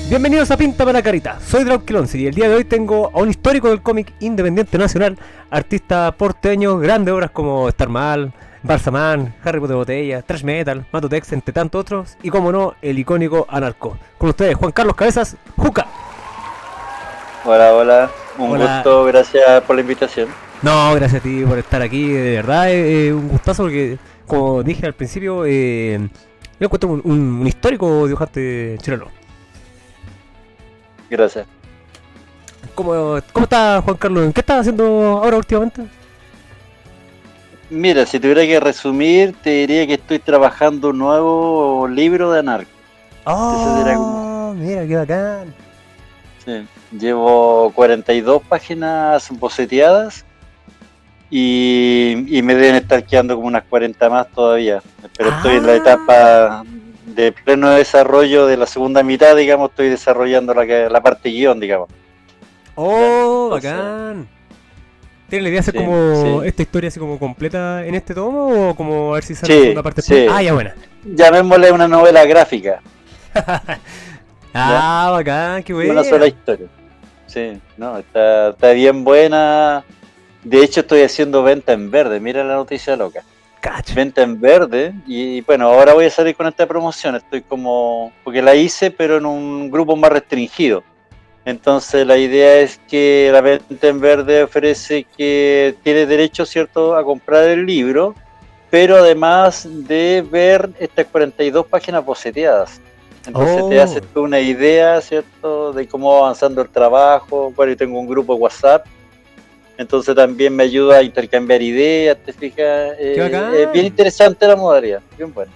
Bienvenidos a Pinta para Carita, soy Drauquilonce y el día de hoy tengo a un histórico del cómic independiente nacional, artista porteño, grandes obras como Starman, Balsaman, Harry Potter Botella, Trash Metal, Matotex, entre tantos otros, y como no, el icónico Anarco. Con ustedes, Juan Carlos Cabezas, Juca. Hola, hola, un Hola. gusto, gracias por la invitación. No, gracias a ti por estar aquí, de verdad, un gustazo porque, como dije al principio, yo encuentro un histórico dibujante chileno. Gracias. ¿Cómo está Juan Carlos? ¿Qué estás haciendo ahora últimamente? Mira, si tuviera que resumir, te diría que estoy trabajando un nuevo libro de Anarco. Ese será como- Mira, qué bacán. Sí. Llevo 42 páginas boceteadas y me deben estar quedando como unas 40 más todavía. Pero estoy en la etapa de pleno desarrollo de la segunda mitad, digamos, estoy desarrollando la parte guión, digamos. Oh, Entonces, bacán. ¿Tienes la idea de hacer sí, como sí. esta historia así como completa en este tomo o como a ver si sale Sí, la segunda parte sí. después? Ah, ya buena. Llamémosle una novela gráfica. Ah, bacán, qué Una sola buena. historia. Sí, no, está bien buena. De hecho, estoy haciendo venta en verde. Mira la noticia loca. Cacho. Venta en verde. Y bueno, ahora voy a salir con esta promoción. Estoy como. Porque la hice, pero en un grupo más restringido. Entonces, la idea es que la venta en verde ofrece que tienes derecho, ¿cierto?, a comprar el libro, pero además de ver estas 42 páginas boceteadas. Entonces te haces Oh, tú una idea, ¿cierto?, de cómo va avanzando el trabajo. Bueno, yo tengo un grupo de WhatsApp, entonces también me ayuda a intercambiar ideas, ¿te fijas? qué Es bien bacán. interesante la modalidad, bien bueno.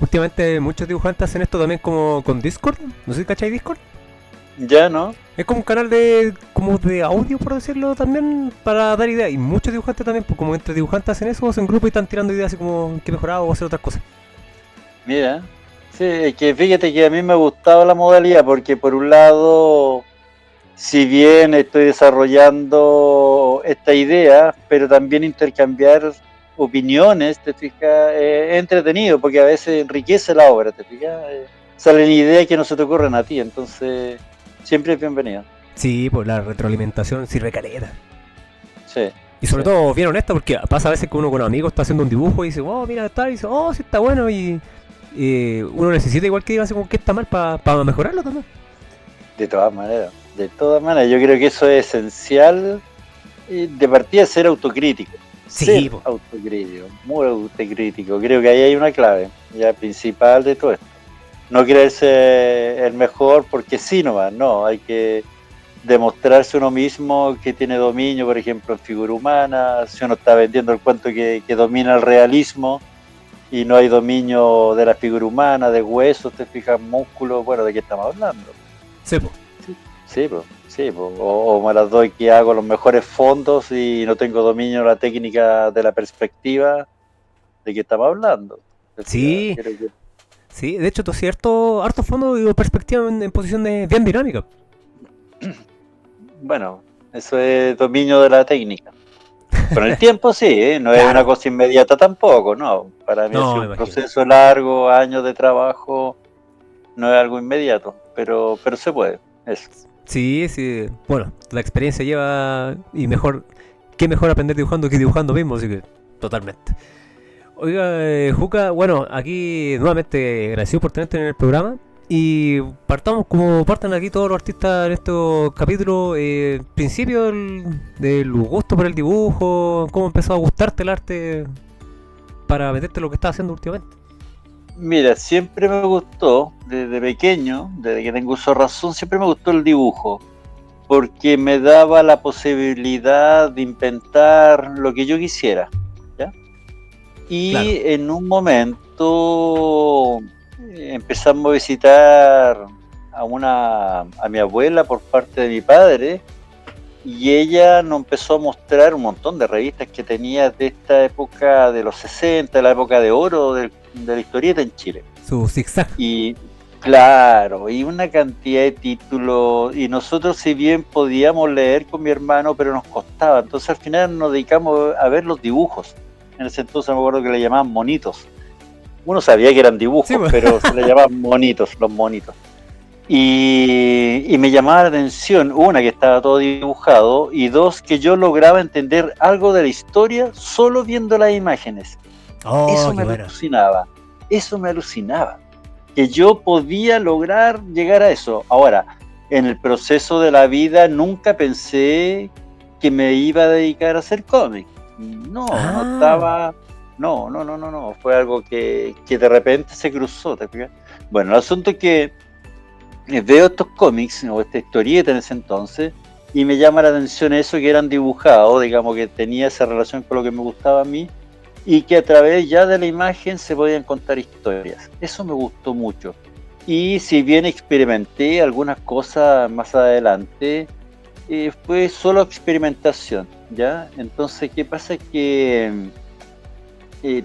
Últimamente muchos dibujantes hacen esto también como con Discord. No sé si cacháis Discord. Ya, ¿no? Es como un canal de como de audio, por decirlo, también para dar ideas. Y muchos dibujantes también, pues como entre dibujantes hacen eso, hacen grupo y están tirando ideas así como que mejorar o hacer otras cosas. Mira, sí, es que fíjate que a mí me ha gustado la modalidad porque por un lado, si bien estoy desarrollando esta idea, pero también intercambiar opiniones, te fijas, es entretenido porque a veces enriquece la obra, te fijas, salen ideas que no se te ocurren a ti, entonces siempre es bienvenido. Sí, pues la retroalimentación sirve caleta. Sí, Y sobre sí. todo bien honesta, porque pasa a veces que uno con amigos está haciendo un dibujo y dice, oh, mira, está, y dice, oh, sí está bueno, y uno necesita igual que diga así como que está mal para mejorarlo también. De todas maneras, de todas maneras, yo creo que eso es esencial, de partida ser autocrítico. Sí, Ser pues. autocrítico, muy autocrítico. Creo que ahí hay una clave, ya principal de todo esto. No creerse el mejor porque sí nomás, no, hay que demostrarse uno mismo que tiene dominio, por ejemplo, en figura humana. Si uno está vendiendo el cuento que domina el realismo y no hay dominio de la figura humana, de huesos, te fijas, músculos, bueno, ¿de qué estamos hablando? Sí, pues. Sí, pues, sí, pues. O me las doy que hago los mejores fondos y no tengo dominio de la técnica de la perspectiva, ¿de qué estamos hablando? Te fijas, Sí, creo que sí, de hecho, tú cierto, harto fondo y perspectiva en posiciones bien dinámicas. bueno, eso es dominio de la técnica. Con el tiempo sí, ¿eh? No es una Claro. cosa inmediata tampoco, no. Para mí ha No, sido me un imagino. proceso largo, años de trabajo, no es algo inmediato, pero se puede, eso. Sí, sí. Bueno, la experiencia lleva y mejor, qué mejor aprender dibujando que dibujando mismo, así que totalmente. Oiga, Juca, bueno, aquí nuevamente agradecido por tenerte en el programa. Y partamos como partan aquí todos los artistas en estos capítulos. Principio del gusto por el dibujo, cómo empezó a gustarte el arte para meterte en lo que estás haciendo últimamente. Mira, siempre me gustó, desde pequeño, desde que tengo uso de razón, siempre me gustó el dibujo, porque me daba la posibilidad de inventar lo que yo quisiera, ¿ya? Claro. Y en un momento empezamos a visitar a mi abuela por parte de mi padre, y ella nos empezó a mostrar un montón de revistas que tenía de esta época de los 60, la época de oro de la historieta en Chile. Su zigzag. Y claro, y una cantidad de títulos, y nosotros si bien podíamos leer con mi hermano, pero nos costaba, entonces al final nos dedicamos a ver los dibujos. En ese entonces me acuerdo que le llamaban monitos. Uno sabía que eran Sí, dibujos, pues. pero se le llamaban monitos, los monitos. Y me llamaba la atención, una, que estaba todo dibujado, y dos, que yo lograba entender algo de la historia solo viendo las imágenes. Oh, Eso qué me bueno. alucinaba, eso me alucinaba, que yo podía lograr llegar a eso. Ahora, en el proceso de la vida nunca pensé que me iba a dedicar a hacer cómics. No, no Ah, estaba, no, fue algo que de repente se cruzó, ¿te fijas? Bueno, el asunto es que veo estos cómics o esta historieta en ese entonces y me llama la atención eso, que eran dibujados, digamos, que tenía esa relación con lo que me gustaba a mí y que a través ya de la imagen se podían contar historias. Eso me gustó mucho. Y si bien experimenté algunas cosas más adelante, fue solo experimentación, ¿ya? Entonces, ¿qué pasa? Que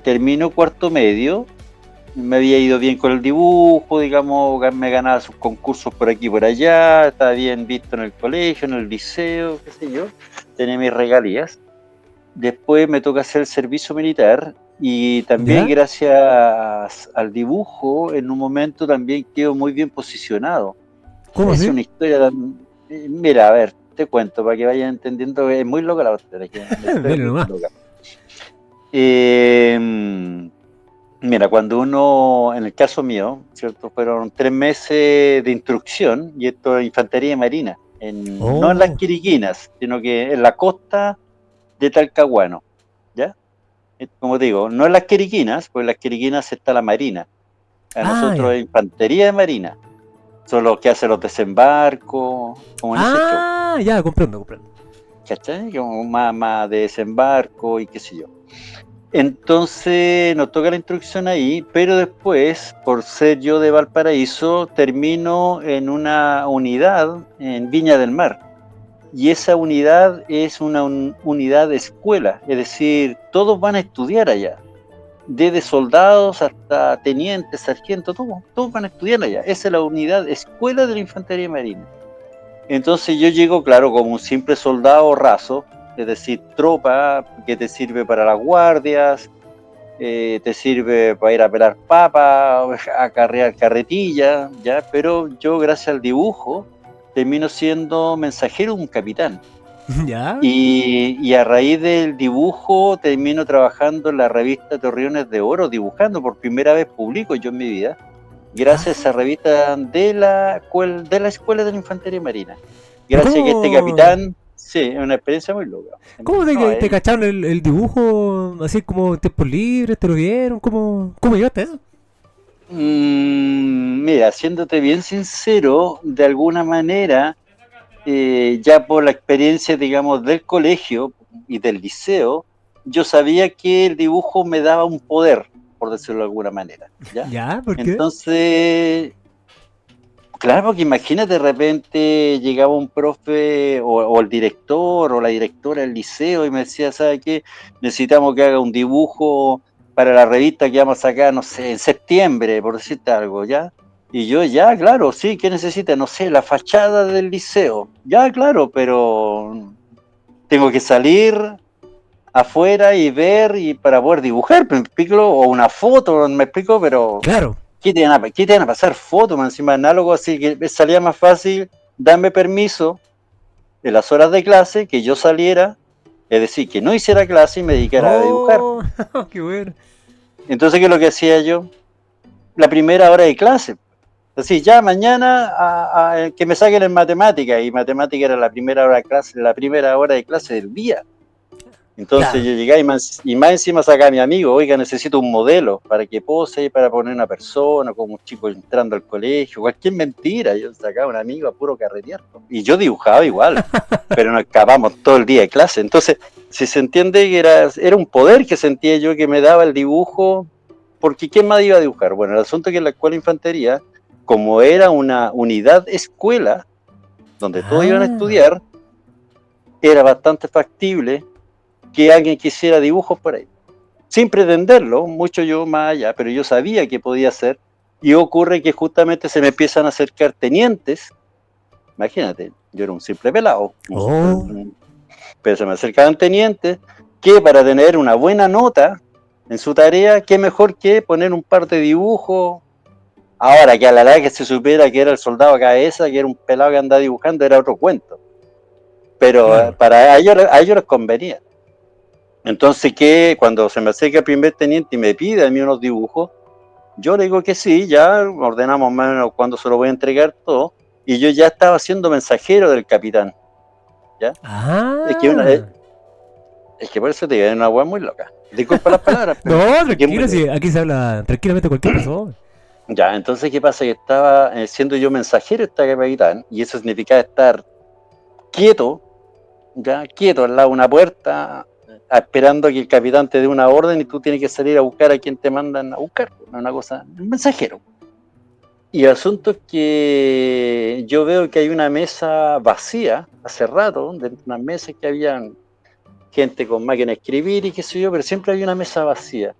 termino cuarto medio, me había ido bien con el dibujo, digamos, me ganaba sus concursos por aquí y por allá, estaba bien visto en el colegio, en el liceo, qué sé yo, tenía mis regalías. Después me toca hacer el servicio militar y también ¿ya? gracias al dibujo, en un momento también quedo muy bien posicionado. ¿Cómo Es así? una historia mira, a ver, te cuento para que vayan entendiendo, es muy loca la historia, que una historia Dile muy nomás. loca. Eh, Mira, cuando uno, en el caso mío, ¿cierto? Fueron 3 meses de instrucción, y esto es infantería marina, no en las Oh, Quiriquinas, sino que en la costa de Talcahuano, ¿ya? Como digo, no en las Quiriquinas, porque en las Quiriquinas está la marina, a ah, nosotros ya. es infantería de marina, son los que hacen los desembarcos, como en ese show, Ah, ya, comprendo, comprendo. ¿cachai? Como más de desembarco y qué sé yo. Entonces nos toca la instrucción ahí, pero después, por ser yo de Valparaíso, termino en una unidad en Viña del Mar. Y esa unidad es una unidad de escuela, es decir, todos van a estudiar allá, desde soldados hasta tenientes, sargentos, todos van a estudiar allá. Esa es la unidad escuela de la Infantería Marina. Entonces yo llego, claro, como un simple soldado raso, es decir, tropa que te sirve para las guardias, te sirve para ir a pelar papas, a carrear carretilla, ¿ya? Pero yo, gracias al dibujo, termino siendo mensajero de un capitán. ¿Ya? Y a raíz del dibujo termino trabajando en la revista Torreones de Oro, dibujando. Por primera vez publico yo en mi vida, gracias a Ah, esa revista de la Escuela de la Infantería Marina. pero Gracias a que este ¿cómo? capitán, sí, es una experiencia muy loca. ¿Cómo No, te cacharon el dibujo así como en tiempos libres? ¿Te lo dieron? ¿Cómo llegaste a eso? Mira, siéndote bien sincero, de alguna manera, ya por la experiencia, digamos, del colegio y del liceo, yo sabía que el dibujo me daba un poder, por decirlo de alguna manera, ¿ya? ¿Ya? ¿Por qué? Entonces, claro, porque imagínate, de repente llegaba un profe o el director o la directora del liceo y me decía, ¿sabe qué? Necesitamos que haga un dibujo para la revista que vamos a sacar, no sé, en septiembre, por decirte algo, ¿ya? Y yo, ya, claro, sí, ¿qué necesita? No sé, la fachada del liceo. Ya, claro, pero tengo que salir afuera y ver y para poder dibujar, ¿me explico? O una foto, ¿me explico? Pero Claro. ¿qué te van a pasar fotos, más encima análogo? Así que salía más fácil darme permiso en las horas de clase, que yo saliera, es decir, que no hiciera clase y me dedicara a dibujar. Oh, qué bueno. Entonces, ¿qué es lo que hacía yo? La primera hora de clase. Así, ya mañana que me saquen en matemática, y matemática era la primera hora de clase, la primera hora de clase del día. Entonces Claro. yo llegué y más encima sacaba a mi amigo, oiga, necesito un modelo para que pose, para poner una persona, como un chico entrando al colegio, cualquier mentira. Yo sacaba a un amigo a puro carretear. Y yo dibujaba igual, pero nos escapamos todo el día de clase. Entonces, si se entiende que era un poder que sentía yo que me daba el dibujo, porque ¿quién más iba a dibujar? Bueno, el asunto es que en la escuela de infantería, como era una unidad escuela, donde todos iban a Ah. estudiar, era bastante factible que alguien quisiera dibujos por ahí, sin pretenderlo, mucho yo más allá, pero yo sabía que podía hacer, y ocurre que justamente se me empiezan a acercar tenientes, imagínate, yo era un simple pelado, Oh. pero se me acercaban tenientes que para tener una buena nota en su tarea, qué mejor que poner un par de dibujos Ahora, que a la larga que se supiera que era el soldado Cabeza, que era un pelado que andaba dibujando, era otro cuento. Pero Claro. para ellos les convenía. Entonces, que cuando se me acerca el primer teniente y me pide a mí unos dibujos, yo le digo que sí, ya ordenamos más o menos cuándo se lo voy a entregar todo, y yo ya estaba siendo mensajero del capitán. ¿Ya? Es que, Ah. es que por eso te digo, es una weá muy loca. Disculpa las palabras, No, pero es que es muy tranquilo, loca. si aquí se habla tranquilamente cualquier persona. Ya, entonces, ¿qué pasa? Que estaba siendo yo mensajero de este capitán, y eso significaba estar quieto, ya, quieto al lado de una puerta, esperando a que el capitán te dé una orden y tú tienes que salir a buscar a quien te mandan a buscar. Una cosa, un mensajero. Y el asunto es que yo veo que hay una mesa vacía hace rato, dentro de unas mesas que habían gente con máquina de escribir y qué sé yo, pero siempre había una mesa vacía.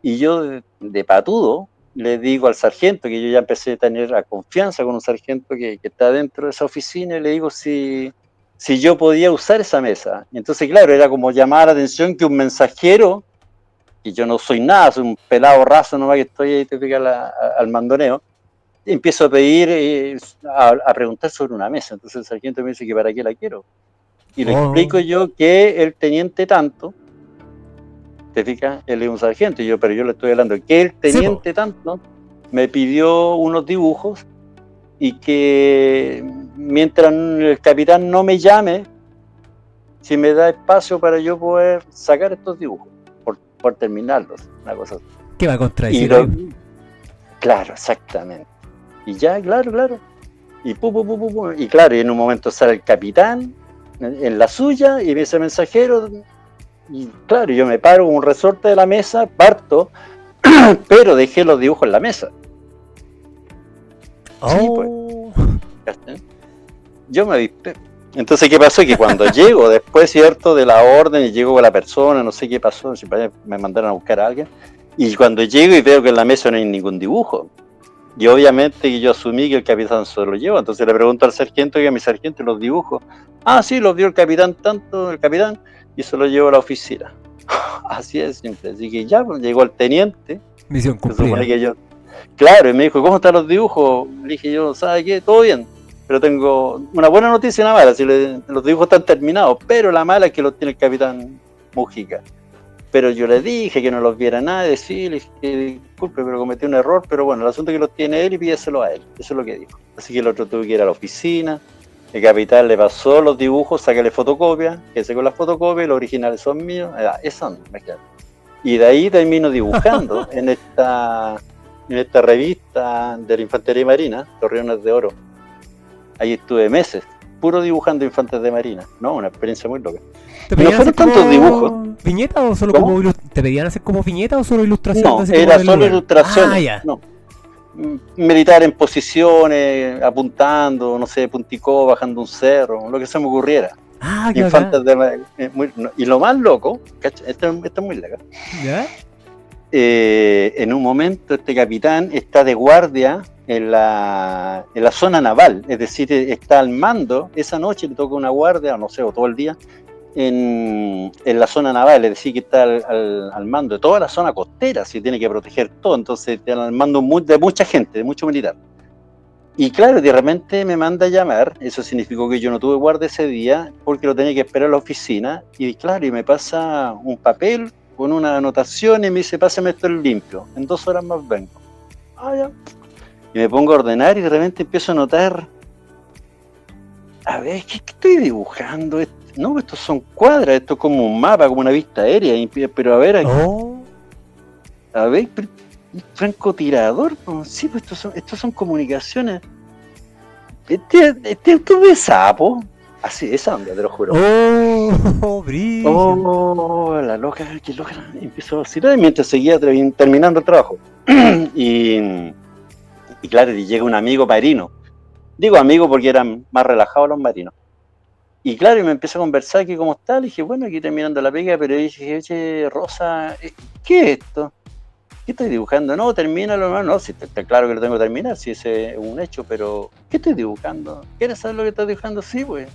Y yo de patudo le digo al sargento, que yo ya empecé a tener la confianza con un sargento que está dentro de esa oficina, y le digo si yo podía usar esa mesa. Y entonces, claro, era como llamar la atención que un mensajero, y yo no soy nada, soy un pelado raso nomás que estoy ahí, te pica al mandoneo, empiezo a pedir, a preguntar sobre una mesa. Entonces el sargento me dice que para qué la quiero. Y le Oh. explico yo que el teniente tanto, te fijas, él es un sargento, y yo, pero yo le estoy hablando que el Sí, po. teniente tanto me pidió unos dibujos y que mientras el capitán no me llame, si me da espacio para yo poder sacar estos dibujos, por terminarlos, una cosa así. ¿Qué va a Y contradecir ahí? claro, exactamente. Y ya, claro. Y y claro, y en un momento sale el capitán en la suya y me dice mensajero, y claro, yo me paro con un resorte de la mesa, parto, pero dejé los dibujos en la mesa. Sí, pues. Oh. Yo me avispé. Entonces, ¿qué pasó? Que cuando llego después, ¿cierto? De la orden, y llego con la persona, no sé qué pasó, si me mandaron a buscar a alguien, y cuando llego y veo que en la mesa no hay ningún dibujo. Y obviamente que yo asumí que el capitán se lo llevó. Entonces le pregunto al sargento, y a mi sargento, los dibujos. Ah, sí, los dio el capitán el capitán, y se los llevó a la oficina. Así es simple. Así que ya, pues, llegó el teniente. Misión Se supone cumplida. que yo. Claro, y me dijo, ¿cómo están los dibujos? Le dije yo, ¿sabe qué? Todo bien. Pero tengo una buena noticia y una mala. Los dibujos están terminados, pero la mala es que los tiene el capitán Mujica. Pero yo le dije que no los viera nadie, sí, le dije que disculpe, pero cometí un error, pero bueno, el asunto es que los tiene él y pídeselo a él. Eso es lo que dijo. Así que el otro tuvo que ir a la oficina, el capitán le pasó los dibujos, sácale fotocopia, quédese con las fotocopias, los originales son míos, eso no, me quedo. Y de ahí termino dibujando en esta revista de la Infantería Marina, Torreones de Oro. Ahí estuve meses, puro dibujando infantes de Marina, ¿no? Una experiencia muy loca. ¿Te Y no pedían fueron hacer tantos dibujos. como viñeta o solo ¿Cómo? como ¿te pedían hacer como viñeta o solo ilustraciones No, así como era del solo lugar? Ah, ilustraciones, ya. no. Militar en posiciones, apuntando, no sé, punticó, bajando un cerro, lo que se me ocurriera. Ah, qué acá. Infantes de y lo más loco, esto es muy loco. ¿Ya? En un momento este capitán está de guardia en la zona naval, es decir, está al mando, esa noche le toca una guardia, no sé, o todo el día, en la zona naval, es decir, que está al mando de toda la zona costera, si tiene que proteger todo, entonces está al mando de mucha gente, de mucho militar. Y claro, de repente me manda a llamar, eso significó que yo no tuve guardia ese día, porque lo tenía que esperar a la oficina, y claro, y me pasa un papel con una anotación y me dice, pásame esto en limpio, en 2 horas más vengo. Ah, ya. Y me pongo a ordenar y de repente empiezo a notar, a ver, ¿qué estoy dibujando? No, estos son cuadras, esto es como un mapa, como una vista aérea, pero a ver, Oh. pero, francotirador, sí, pues estos son comunicaciones. Esto de sapo, así de esa onda, te lo juro. Oh, brillo. Oh, la loca, qué loca, empezó a vacilar mientras seguía terminando el trabajo. y claro, y llega un amigo marino. Digo amigo porque eran más relajados los marinos. Y claro, y me empezó a conversar que cómo está, le dije, bueno, aquí terminando la pega, pero dije, oye, Rosa, ¿qué es esto? ¿Qué estoy dibujando? No, termínalo, hermano. No, si está claro que lo tengo que terminar, si ese es un hecho, pero ¿qué estoy dibujando? ¿Quieres saber lo que estás dibujando? Sí, pues.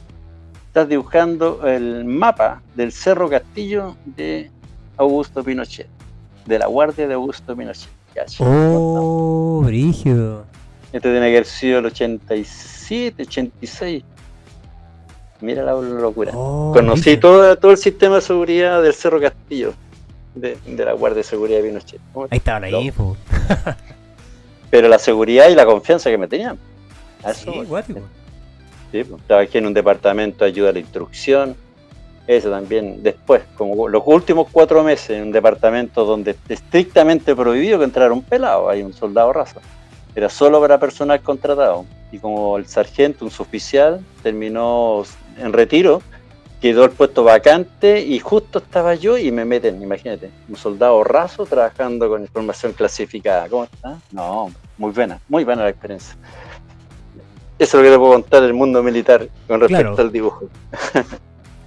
Estás dibujando el mapa del Cerro Castillo de Augusto Pinochet, de la Guardia de Augusto Pinochet. cacha. Oh, brígido. Este tiene que haber sido el 87, 86. Mira la locura. Oh, Conocí brígido. todo el sistema de seguridad del Cerro Castillo, de la Guardia de Seguridad de Pinochet. Ahí estaba la info. Pero la seguridad y la confianza que me tenían. A eso Sí, voy. guático. Sí, pues, trabajé en un departamento de ayuda a la instrucción. Eso también después, como los últimos 4 meses, en un departamento donde estrictamente prohibido que entrara un pelado, hay un soldado raso. Era solo para personal contratado. Y como el sargento, un suboficial, terminó en retiro, quedó el puesto vacante y justo estaba yo y me meten, imagínate, un soldado raso trabajando con información clasificada. ¿Cómo está? No, muy buena la experiencia. Eso es lo que te puedo contar del mundo militar con respecto Claro. al dibujo.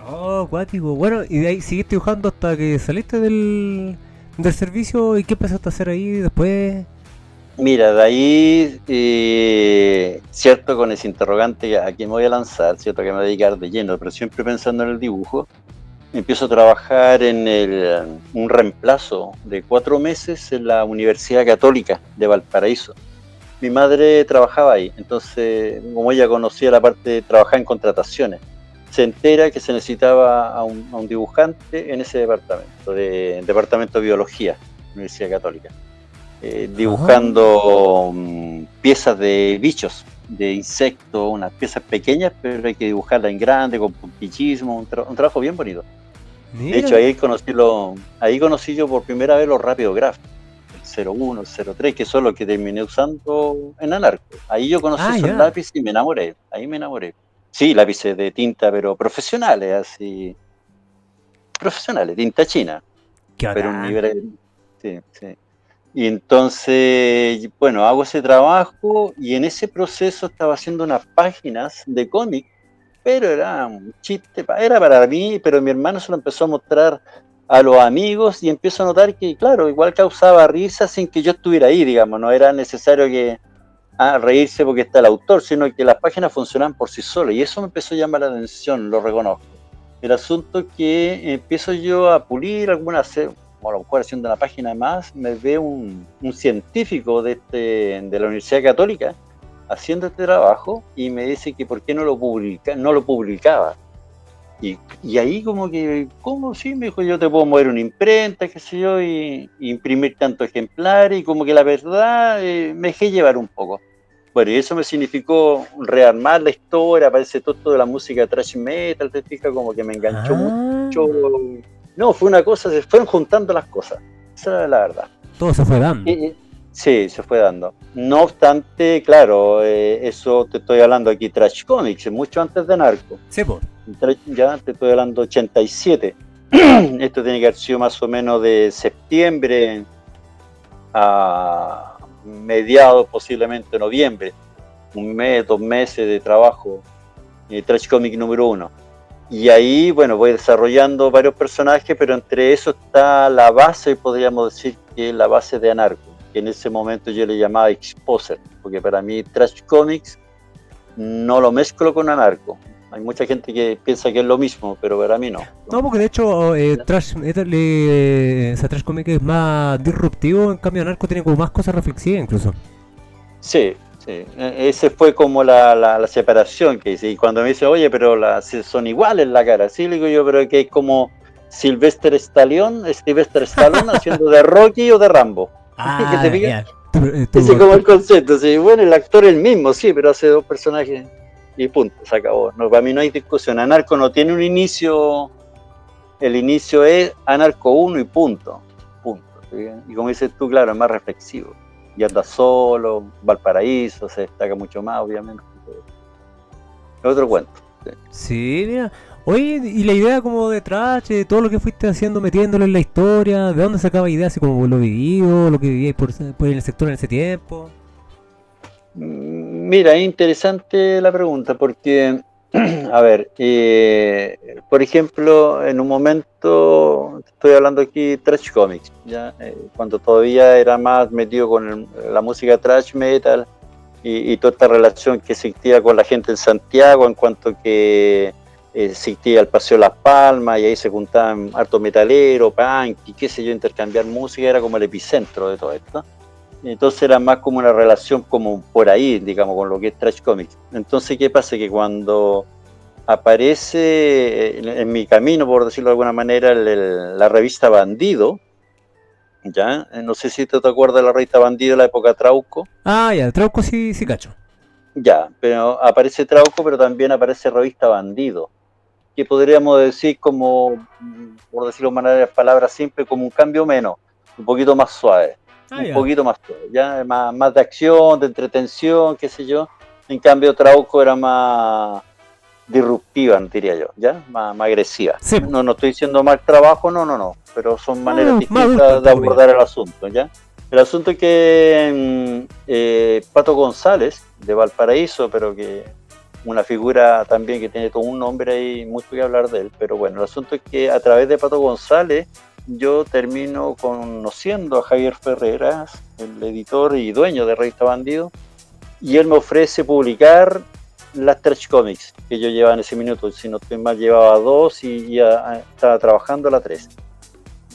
Oh, cuático. Bueno, y de ahí seguiste dibujando hasta que saliste del servicio. ¿Y qué empezaste a hacer ahí después? Mira, de ahí, cierto, con ese interrogante a quién me voy a lanzar, cierto, que me voy a dedicar de lleno, pero siempre pensando en el dibujo, empiezo a trabajar en un reemplazo de 4 meses en la Universidad Católica de Valparaíso. Mi madre trabajaba ahí, entonces, como ella conocía la parte de trabajar en contrataciones, se entera que se necesitaba a un dibujante en ese departamento de biología, Universidad Católica. Ah, Dibujando piezas de bichos, de insectos, unas piezas pequeñas, pero hay que dibujarlas en grande, con puntillismo, un trabajo bien bonito. De hecho, mira. ahí conocí yo por primera vez los Rápido Graph, el 01, el 03, que son los que terminé usando en Anarco. Ahí yo conocí Ah, esos ya. lápices y me enamoré, ahí me enamoré. Sí, lápices de tinta, pero profesionales, así, profesionales, tinta china, Qué pero un bacán. nivel, sí, sí. Y entonces, bueno, hago ese trabajo y en ese proceso estaba haciendo unas páginas de cómic, pero era un chiste, era para mí, pero mi hermano se lo empezó a mostrar a los amigos y empiezo a notar que, claro, igual causaba risa sin que yo estuviera ahí, digamos, no era necesario que reírse porque está el autor, sino que las páginas funcionaban por sí solas y eso me empezó a llamar la atención, lo reconozco. El asunto es que empiezo yo a pulir algunas, o a lo mejor haciendo una página más, me ve un científico de la Universidad Católica haciendo este trabajo y me dice que por qué no lo publicaba. Y ahí como que, ¿cómo? Sí, me dijo, yo te puedo mover una imprenta, qué sé yo, y imprimir tantos ejemplares, y como que la verdad me dejé llevar un poco. Bueno, y eso me significó rearmar la historia, aparece todo esto de la música thrash metal, te fijas, como que me enganchó Ah, mucho. No, fue una cosa, se fueron juntando las cosas, esa es la verdad. todo se fue dando. Sí, se fue dando. No obstante, claro, eso te estoy hablando aquí, Trash Comics, mucho antes de Narco. Sí, pues. Ya te estoy hablando 87. Esto tiene que haber sido más o menos de septiembre a mediados, posiblemente noviembre. Un mes, 2 meses de trabajo. Trash Comic número 1. Y ahí, bueno, voy desarrollando varios personajes, pero entre eso está la base, podríamos decir que es la base de Anarco, que en ese momento yo le llamaba Exposer, porque para mí Trash Comics no lo mezclo con Anarco. Hay mucha gente que piensa que es lo mismo, pero para mí no. No, porque de hecho, Trash Comic es más disruptivo, en cambio Narco tiene como más cosas reflexivas incluso. Sí, sí. Ese fue como la separación que hice. Y cuando me dice, oye, pero son iguales la cara, sí, le digo yo, pero que es como Sylvester Stallone haciendo de Rocky o de Rambo. ¿Que te Ah, fijas? ya. Ese es como el concepto. Sí, bueno, el actor es el mismo, sí, pero hace 2 personajes y punto, se acabó. No, para mí no hay discusión. Anarco no tiene un inicio, el inicio es Anarco 1 y punto. Punto. ¿Sí? Y como dices tú, claro, es más reflexivo. Y anda solo, Valparaíso, se destaca mucho más, obviamente. Es otro cuento. Sí. Sí, mira. Oye, y la idea como de Trash, todo lo que fuiste haciendo, metiéndolo en la historia, ¿de dónde sacaba ideas? Así como lo vivido, lo que vivíais por el sector en ese tiempo. Mira, es interesante la pregunta porque, a ver, por ejemplo, en un momento, estoy hablando aquí Trash Comics, ¿ya? Cuando todavía era más metido con la música thrash metal y toda esta relación que existía con la gente en Santiago en cuanto que existía el Paseo Las Palmas y ahí se juntaban harto metalero, punk y qué sé yo, intercambiar música, era como el epicentro de todo esto. Entonces era más como una relación como por ahí, digamos, con lo que es Trash Comics. Entonces, ¿qué pasa? Que cuando aparece en mi camino, por decirlo de alguna manera, la revista Bandido, ¿ya? No sé si te acuerdas de la revista Bandido de la época Trauco. Ah, ya, Trauco sí, sí cacho. Ya, pero aparece Trauco, pero también aparece revista Bandido, que podríamos decir como, por decirlo de manera palabras simples, como un cambio menos, un poquito más suave, Ah, un ya. poquito más suave, ya más de acción, de entretención, qué sé yo. En cambio, Trauco era más disruptiva, diría yo, ya, más agresiva. Sí, po. No estoy diciendo mal trabajo, no, pero son maneras No, más adulto, distintas de entre comillas. abordar el asunto, ya. El asunto es que Pato González, de Valparaíso, pero que una figura también que tiene todo un nombre ahí, mucho que hablar de él, pero bueno, el asunto es que a través de Pato González yo termino conociendo a Javier Ferreras, el editor y dueño de Revista Bandido, y él me ofrece publicar las Trash Comics que yo llevaba en ese minuto, si no estoy mal llevaba 2 y ya estaba trabajando la 3.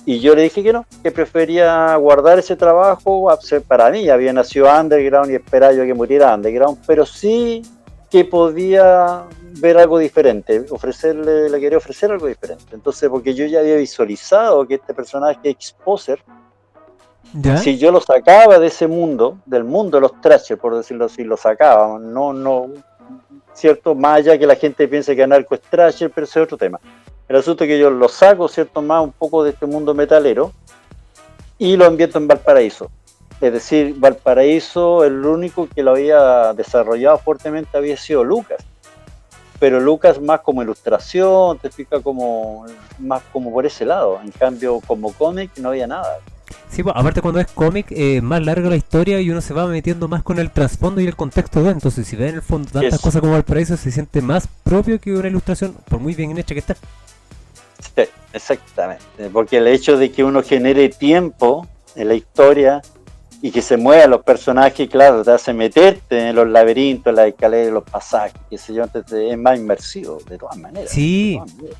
Y yo le dije que no, que prefería guardar ese trabajo. Para mí había nacido underground y esperaba yo que muriera underground, pero sí que podía ver algo diferente, le quería ofrecer algo diferente. Entonces, porque yo ya había visualizado que este personaje Exposer, ¿Ya? si yo lo sacaba de ese mundo, del mundo de los trashers, por decirlo así, lo sacaba, no, cierto, más allá que la gente piense que Anarco es trasher, pero ese es otro tema. El asunto es que yo lo saco, cierto, más un poco de este mundo metalero y lo ambiento en Valparaíso. Es decir, Valparaíso, el único que lo había desarrollado fuertemente había sido Lucas. Pero Lucas más como ilustración, te fijas como más como por ese lado. En cambio, como cómic no había nada. Sí, pues, aparte cuando es cómic, más larga la historia y uno se va metiendo más con el trasfondo y el contexto de. Entonces, si ve en el fondo tantas Es, cosas como Valparaíso, se siente más propio que una ilustración, por muy bien hecha que esté. sí, exactamente. Porque el hecho de que uno genere tiempo en la historia y que se muevan los personajes, claro, te hace meterte en los laberintos, en las escaleras, los pasajes, qué sé yo, entonces es más inmersivo, de todas maneras. De Sí, todas maneras.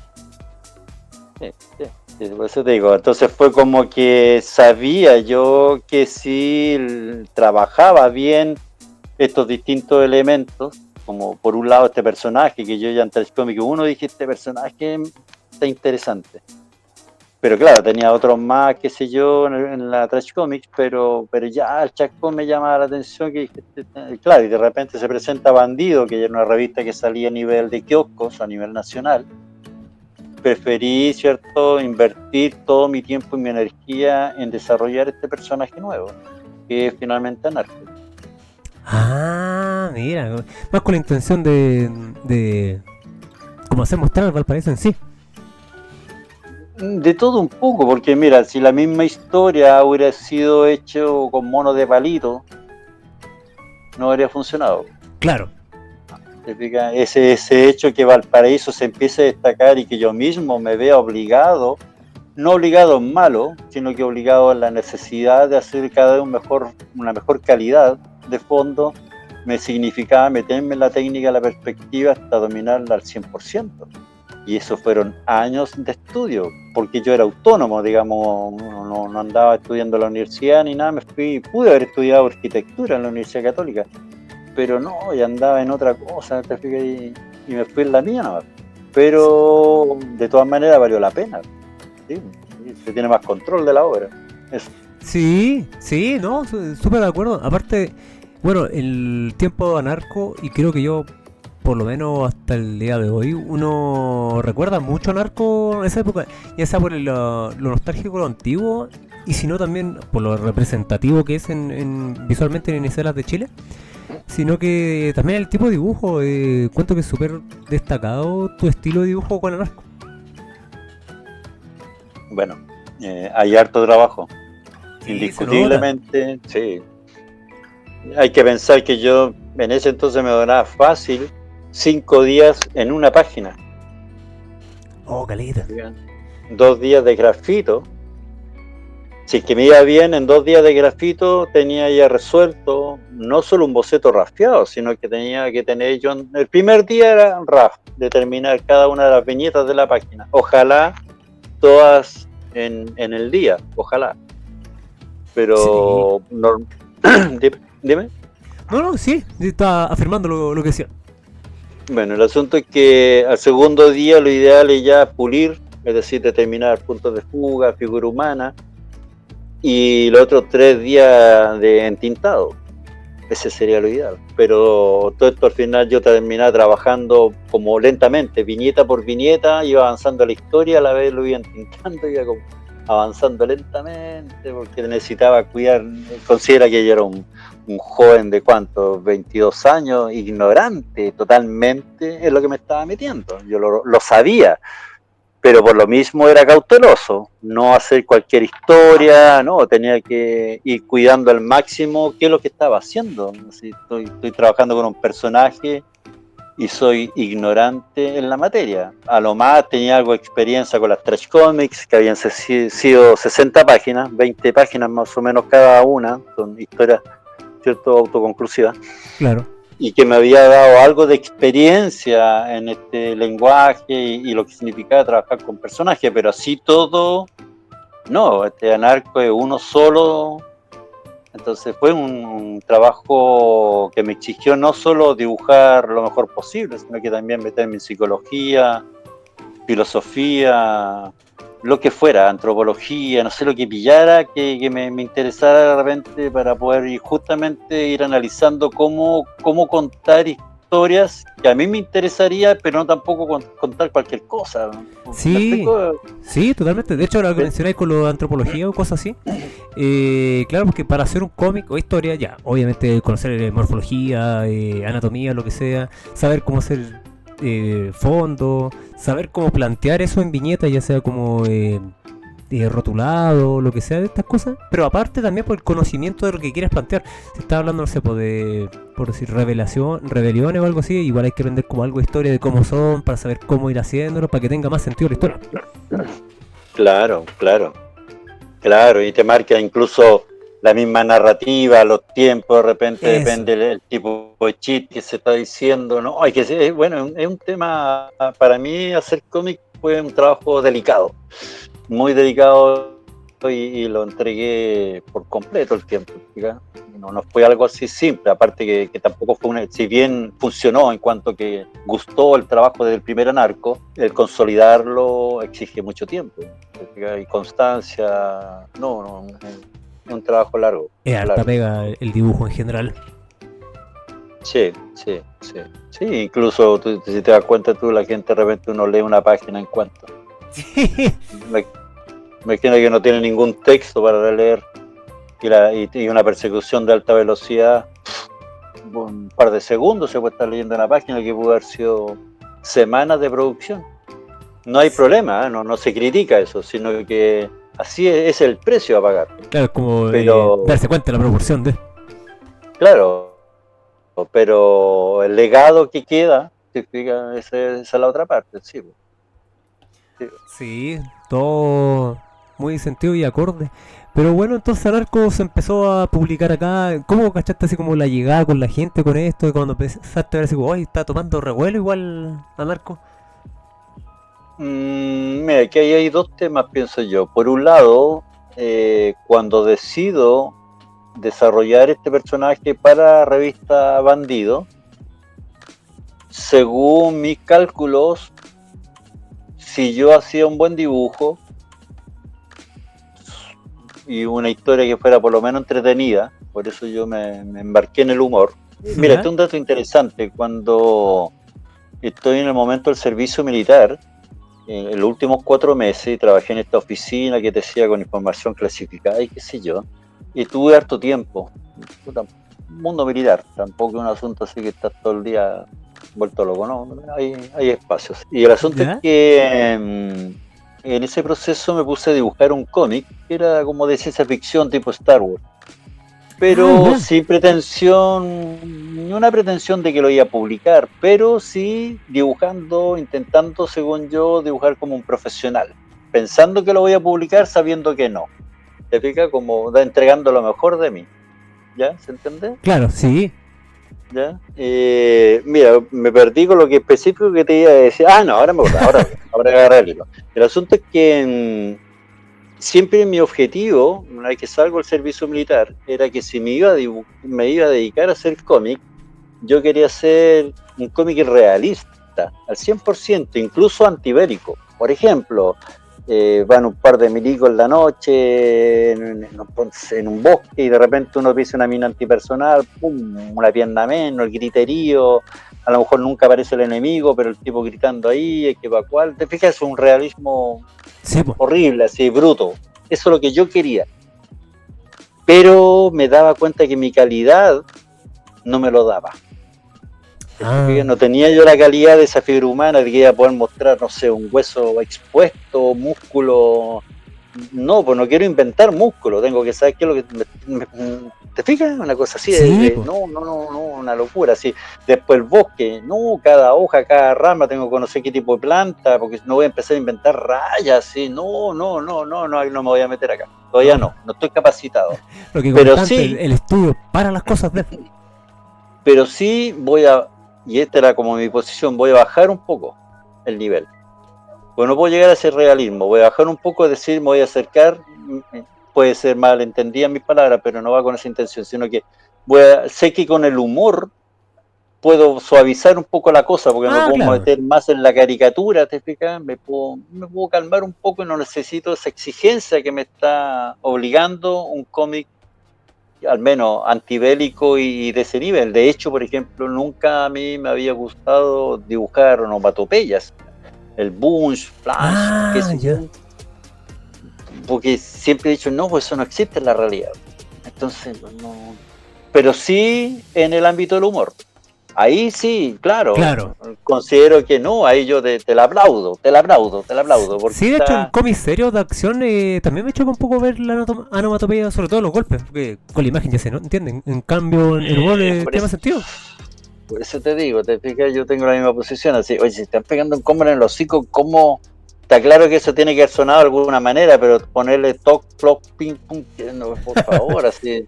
Sí, sí, sí, por eso te digo, entonces fue como que sabía yo que si trabajaba bien estos distintos elementos, como por un lado este personaje, que yo ya en Trash Comics 1 dije, este personaje está interesante. Pero claro, tenía otros más, qué sé yo, en la Trash Comics, pero ya el Chascón me llamaba la atención, que claro, y de repente se presenta Bandido, que era una revista que salía a nivel de kioscos, a nivel nacional. Preferí, ¿cierto?, invertir todo mi tiempo y mi energía en desarrollar este personaje nuevo, que es finalmente Anarco. ah, mira, más con la intención de como hacer mostrar Valparaíso en sí. De todo un poco, porque mira, si la misma historia hubiera sido hecho con monos de palito, no habría funcionado. Claro, Ese hecho que Valparaíso se empiece a destacar y que yo mismo me vea obligado, no obligado en malo, sino que obligado en la necesidad de hacer cada vez una mejor calidad de fondo, me significaba meterme en la técnica, la perspectiva, hasta dominarla al 100%. Y eso fueron años de estudio, porque yo era autónomo, digamos, no andaba estudiando en la universidad ni nada, pude haber estudiado arquitectura en la Universidad Católica, pero no, ya andaba en otra cosa, y me fui en la mía nomás. Pero de todas maneras valió la pena, ¿sí? Se tiene más control de la obra. Eso. sí, sí, no, súper de acuerdo. Aparte, bueno, el tiempo anarco, y creo que yo, por lo menos hasta el día de hoy, uno recuerda mucho a Narco en esa época, ya sea por lo nostálgico, lo antiguo, y si no también por lo representativo que es visualmente en escenas de Chile, sino que también el tipo de dibujo. Cuento que es súper destacado tu estilo de dibujo con Anarco. Bueno, hay harto trabajo, Sí, se nota. indiscutiblemente, sí. Hay que pensar que yo en ese entonces me donaba fácil 5 días en una página. Oh, caleta. 2 días de grafito. Si es que me iba bien, en 2 días de grafito tenía ya resuelto no solo un boceto raspeado, sino que tenía que tener yo. El primer día era RAF, determinar cada una de las viñetas de la página. Ojalá todas en el día, ojalá. Sí. Pero Dime. No, sí, está afirmando lo que decía. Bueno, el asunto es que al segundo día lo ideal es ya pulir, es decir, determinar puntos de fuga, figura humana, y los otros 3 días de entintado. Ese sería lo ideal. Pero todo esto al final yo terminaba trabajando como lentamente, viñeta por viñeta, iba avanzando la historia, a la vez lo iba entintando, iba como avanzando lentamente, porque necesitaba cuidar. Considera que yo era un joven de cuántos, 22 años, ignorante totalmente en lo que me estaba metiendo. Yo lo sabía, pero por lo mismo era cauteloso, no hacer cualquier historia, no, tenía que ir cuidando al máximo qué es lo que estaba haciendo. Si estoy trabajando con un personaje y soy ignorante en la materia. A lo más tenía algo de experiencia con las Trash Comics, que habían sido 60 páginas, 20 páginas más o menos cada una, son historias, ¿cierto?, autoconclusivas. Claro. Y que me había dado algo de experiencia en este lenguaje y lo que significaba trabajar con personajes, pero así todo, no, este Anarco es uno solo. Entonces fue un trabajo que me exigió no solo dibujar lo mejor posible, sino que también meterme en psicología, filosofía, lo que fuera, antropología, no sé, lo que pillara, que me interesara de repente, para poder justamente ir analizando cómo contar historias que a mí me interesaría, pero no tampoco contar cualquier cosa. ¿Me Sí, explico? sí, totalmente. De hecho, ahora que mencionáis con lo de antropología o cosas así, claro, porque para hacer un cómic o historia, ya, obviamente conocer morfología, anatomía, lo que sea, saber cómo hacer fondo, saber cómo plantear eso en viñeta, ya sea como rotulado, lo que sea de estas cosas, pero aparte también por el conocimiento de lo que quieres plantear. Si estás hablando, no sé, por decir rebeliones o algo así, igual hay que aprender como algo de historia de cómo son, para saber cómo ir haciéndolo, para que tenga más sentido la historia. Claro, claro, claro, y te marca incluso la misma narrativa, los tiempos, de repente Eso. depende del tipo de chiste que se está diciendo, ¿no? Hay que ser, bueno, es un tema, para mí hacer cómic fue un trabajo delicado, muy delicado, y lo entregué por completo el tiempo, ¿sí? No fue algo así simple, aparte que tampoco fue si bien funcionó en cuanto que gustó el trabajo del primer Anarco, el consolidarlo exige mucho tiempo, ¿sí? Y constancia, no, es un trabajo largo, Es harta largo. pega el dibujo en general. Sí, incluso si te das cuenta tú, la gente de repente uno lee una página en cuanto. Imagina que no tiene ningún texto para leer y una persecución de alta velocidad, un par de segundos se puede estar leyendo una página que pudo haber sido semanas de producción. No hay problema, ¿eh? No se critica eso, sino que así es el precio a pagar. Claro, es como Pero, darse cuenta de la proporción de. claro, pero el legado que queda, esa es la otra parte, sí. Sí. Sí, todo muy sentido y acorde. Pero bueno, entonces Anarco se empezó a publicar acá. ¿Cómo cachaste así como la llegada con la gente con esto? Y cuando empezaste a ver así como, oye, está tomando revuelo igual Anarco. Mira, aquí hay dos temas, pienso yo. Por un lado, cuando decido desarrollar este personaje para revista Bandido, según mis cálculos, si yo hacía un buen dibujo y una historia que fuera por lo menos entretenida, por eso yo me embarqué en el humor. Mira, este ¿Ya? es un dato interesante. Cuando estoy en el momento del servicio militar, en los últimos 4 meses, trabajé en esta oficina que te decía, con información clasificada y qué sé yo, y tuve harto tiempo. Mundo militar, tampoco es un asunto así que estás todo el día vuelto loco, no, hay espacios. Y el asunto es ¿Ya? que en ese proceso me puse a dibujar un cómic que era como de ciencia ficción tipo Star Wars, Ah, pero ya. sin pretensión, ni una pretensión de que lo iba a publicar, pero sí dibujando, intentando, según yo, dibujar como un profesional, pensando que lo voy a publicar, sabiendo que no. ¿Te fijas? Como entregando lo mejor de mí. ¿Ya? ¿Se entiende? Claro, sí. ¿Ya? Mira, me perdí con lo que específico que te iba a decir. Ah, no, ahora me acuerdo, ahora agarré el hilo. El asunto es que siempre mi objetivo, una vez que salgo del servicio militar, era que si me iba a dedicar a hacer cómic, yo quería hacer un cómic realista, al 100%, incluso antibélico. Por ejemplo, van un par de milicos en la noche, en un bosque, y de repente uno pisa una mina antipersonal, pum, una pierna menos, el griterío, a lo mejor nunca aparece el enemigo, pero el tipo gritando ahí, que va cual. Te fijas, es un realismo Sí, pues. horrible, así, bruto. Eso es lo que yo quería. Pero me daba cuenta que mi calidad no me lo daba. Ah, No tenía yo la calidad de esa figura humana de que iba a poder mostrar, no sé, un hueso expuesto, músculo. No, pues no quiero inventar músculo, tengo que saber qué es lo que ¿te fijas? Una cosa así sí, pues. no, una locura, así. Después el bosque, no, cada hoja, cada rama, tengo que conocer qué tipo de planta, porque no voy a empezar a inventar rayas, así, no me voy a meter acá. Todavía No, no estoy capacitado. lo que Pero comentaste, sí, el estudio para las cosas de... pero sí voy a, y esta era como mi posición, voy a bajar un poco el nivel. Pues no puedo llegar a ese realismo, voy a bajar un poco, decir, me voy a acercar, puede ser malentendida mis palabras, pero no va con esa intención, sino que sé que con el humor puedo suavizar un poco la cosa, porque me Ah, puedo claro. meter más en la caricatura, ¿te explicas? Me puedo calmar un poco y no necesito esa exigencia que me está obligando un cómic, al menos antibélico y de ese nivel. De hecho, por ejemplo, nunca a mí me había gustado dibujar onomatopeyas, el bunch, flash, qué Ah, sé ya. yo, porque siempre he dicho, no, pues eso no existe en la realidad. Entonces, no. Pero sí en el ámbito del humor. Ahí sí, claro, Claro. considero que no, ahí yo te la aplaudo, te la aplaudo, porque Sí, de hecho, en está, cómics serios de acción también me choca un poco ver la onomatopeya, sobre todo los golpes, porque con la imagen ya se no entienden. En cambio, en humor por tiene más eso, sentido. por eso te digo, te fijas, yo tengo la misma posición, así, oye, si están pegando un combo en el hocico, ¿cómo? Está claro que eso tiene que haber sonado de alguna manera, pero ponerle toc, ploc, ping, pum, no, por favor, así.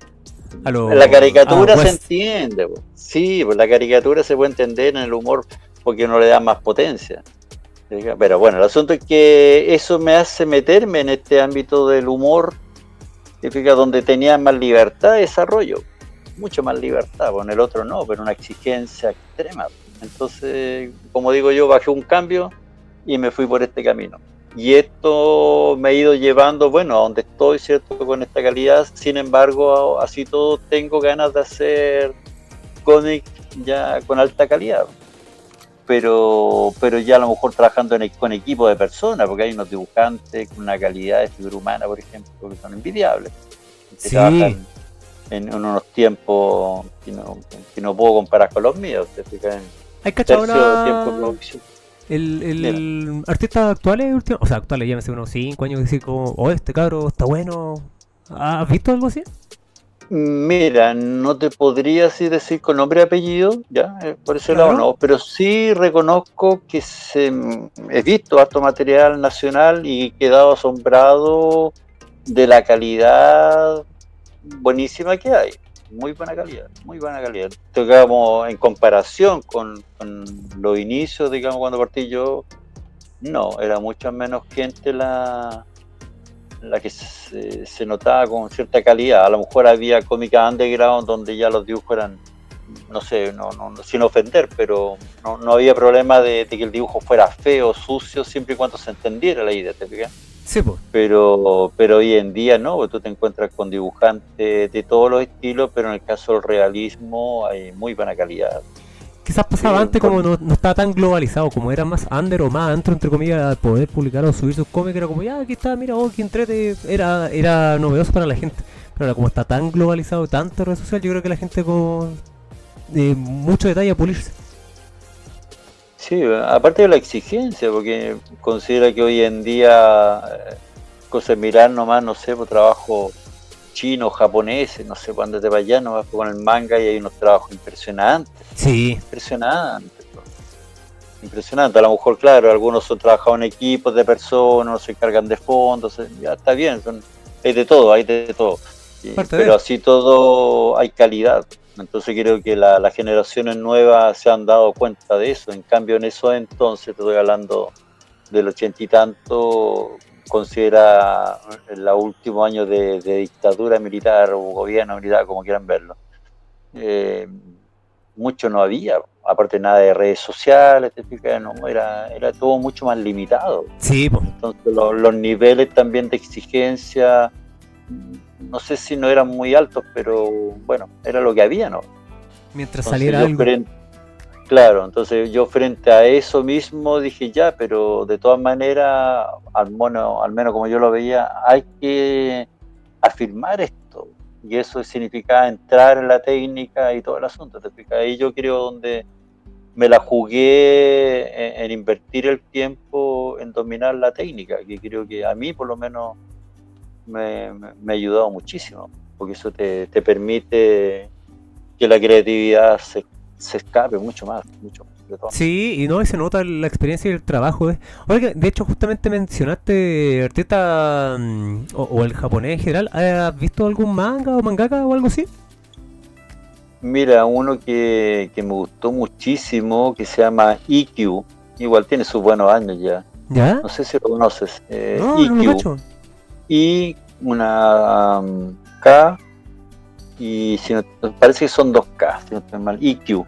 A La lo Adam caricatura se West. entiende, po. Sí, pues la caricatura se puede entender en el humor porque uno le da más potencia. Pero bueno, el asunto es que eso me hace meterme en este ámbito del humor, significa donde tenía más libertad de desarrollo, mucho más libertad, con el otro no, pero una exigencia extrema. Entonces, como digo yo, bajé un cambio y me fui por este camino. Y esto me ha ido llevando, bueno, a donde estoy, ¿cierto? Con esta calidad. Sin embargo, así todo, tengo ganas de hacer cómics ya con alta calidad. Pero ya a lo mejor trabajando con equipo de personas, porque hay unos dibujantes con una calidad de figura humana, por ejemplo, que son envidiables, que Sí. trabajan en unos tiempos que no puedo comparar con los míos, te fijas, en ¿Hay cachado tercio de tiempo de ahora producción. Dime. el artista actuales, o sea, actuales, llámese unos 5 años, decir como, oh, este cabro está bueno? ¿Has visto algo así? Mira, no te podría así decir con nombre y apellido, ya, por ese lado Claro. no, pero sí reconozco que he visto harto material nacional y he quedado asombrado de la calidad buenísima que hay. Muy buena calidad, muy buena calidad. Digamos, en comparación con los inicios, digamos, cuando partí yo, no, era mucha menos gente la que se notaba con cierta calidad. A lo mejor había cómica underground donde ya los dibujos eran, no sé, sin ofender, pero no había problema de que el dibujo fuera feo, sucio, siempre y cuando se entendiera la idea, ¿te fijas? Sí, pues. Pero hoy en día no, pues tú te encuentras con dibujantes de todos los estilos, pero en el caso del realismo hay muy buena calidad. Quizás pasaba antes como no estaba tan globalizado, como era más under o más antro, entre comillas, poder publicar o subir sus cómics, era como, ya, aquí está, mira, oh, que entrete, era novedoso para la gente. Pero ahora como está tan globalizado, tanta red social, yo creo que la gente con mucho detalle a pulirse. Sí, aparte de la exigencia, porque considera que hoy en día, cosas mirar nomás, no sé, por trabajo chino, japonés, no sé cuándo te vayas, nomás con el manga y hay unos trabajos impresionantes, Sí, impresionantes, impresionante. A lo mejor, claro, algunos son trabajados en equipos de personas, no se encargan de fondos, ya está bien, hay de todo, hay de todo. parte Pero de. así todo hay calidad. Entonces creo que las generaciones nuevas se han dado cuenta de eso. En cambio, en eso entonces, te estoy hablando del ochenta y tanto, considera los últimos años de dictadura militar o gobierno militar, como quieran verlo. Mucho no había, aparte nada de redes sociales, no, era todo mucho más limitado. Sí, pues. Entonces los niveles también de exigencia, no sé si no eran muy altos, pero bueno, era lo que había, ¿no? Mientras Entonces, saliera algo. Claro, entonces yo frente a eso mismo dije ya, pero de todas maneras, al menos como yo lo veía, hay que afirmar esto. Y eso significa entrar en la técnica y todo el asunto. Ahí yo creo donde me la jugué en invertir el tiempo en dominar la técnica, que creo que a mí por lo menos me ha ayudado muchísimo, porque eso te permite que la creatividad se escape mucho más de todo. Sí, y no, y se nota la experiencia y el trabajo. Oiga, de hecho, justamente mencionaste artista o el japonés en general. ¿Has visto algún manga o mangaka o algo así? Mira, uno que me gustó muchísimo, que se llama EQ, igual tiene sus buenos años ya. ¿Ya? No sé si lo conoces. No, no lo EQ. cacho. Y una K, y si no, parece que son dos K, si no estoy mal, EQ.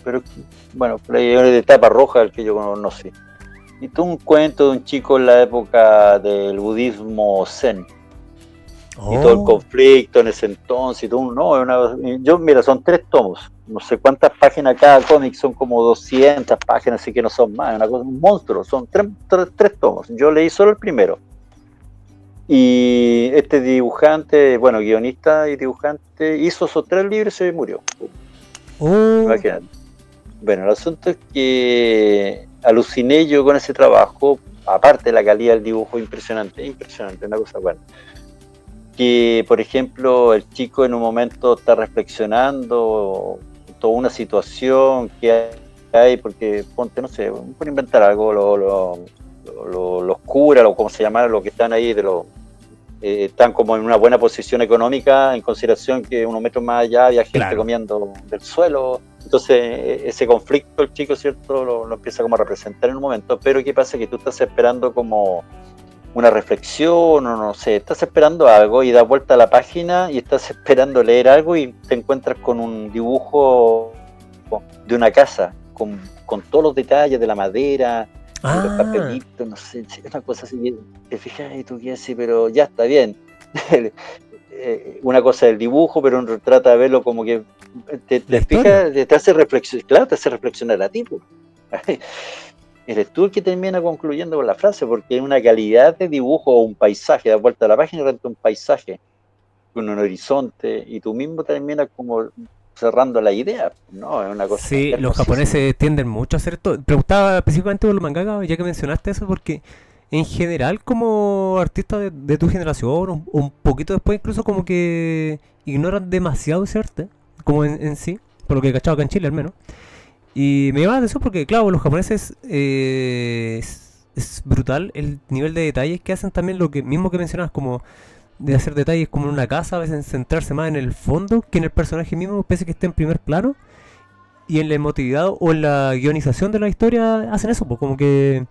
Pero bueno, por ahí hay de tapa roja el que yo conocí. Y tú un cuento de un chico en la época del budismo zen. Y todo el conflicto en ese entonces, y todo, no, mira, son 3 tomos, no sé cuántas páginas cada cómic, son como 200 páginas, así que no son más, una cosa, un monstruo, son 3 tomos, yo leí solo el primero, y este dibujante, bueno, guionista y dibujante, hizo esos 3 libros y se murió, imagínate. Bueno, el asunto es que aluciné yo con ese trabajo, aparte de la calidad del dibujo, impresionante, una cosa buena. Que, por ejemplo, el chico en un momento está reflexionando toda una situación que hay, porque ponte, no sé, por inventar algo, los curas, o como se llama, los que están ahí, están como en una buena posición económica, en consideración que unos metros más allá había gente comiendo del suelo. Entonces, ese conflicto el chico, ¿cierto?, lo empieza como a representar en un momento, pero ¿qué pasa? Que tú estás esperando como una reflexión, o no sé, estás esperando algo y das vuelta a la página y estás esperando leer algo y te encuentras con un dibujo de una casa, con todos los detalles de la madera, de los papelitos, no sé, una cosa así, te fijas y tú quedas así, pero ya está bien. Una cosa del dibujo, pero uno trata de verlo como que te fijas, te hace reflexionar, claro, te hace reflexionar a ti. Eres tú el que termina concluyendo con la frase, porque hay una calidad de dibujo o un paisaje, da vuelta a la página y renta un paisaje con un horizonte, y tú mismo terminas como cerrando la idea, ¿no? Es una cosa. Sí, los japoneses tienden mucho a hacer esto. Preguntaba específicamente por los mangaka, ya que mencionaste eso, porque en general, como artistas de tu generación, un poquito después, incluso como que ignoran demasiado ese arte, como en sí, por lo que he cachado acá en Chile al menos. Y me llama la atención porque, claro, los japoneses es brutal el nivel de detalles que hacen también, lo que mismo que mencionabas, como de hacer detalles como en una casa, a veces centrarse más en el fondo que en el personaje mismo, pese que esté en primer plano. Y en la emotividad o en la guionización de la historia hacen eso, pues como que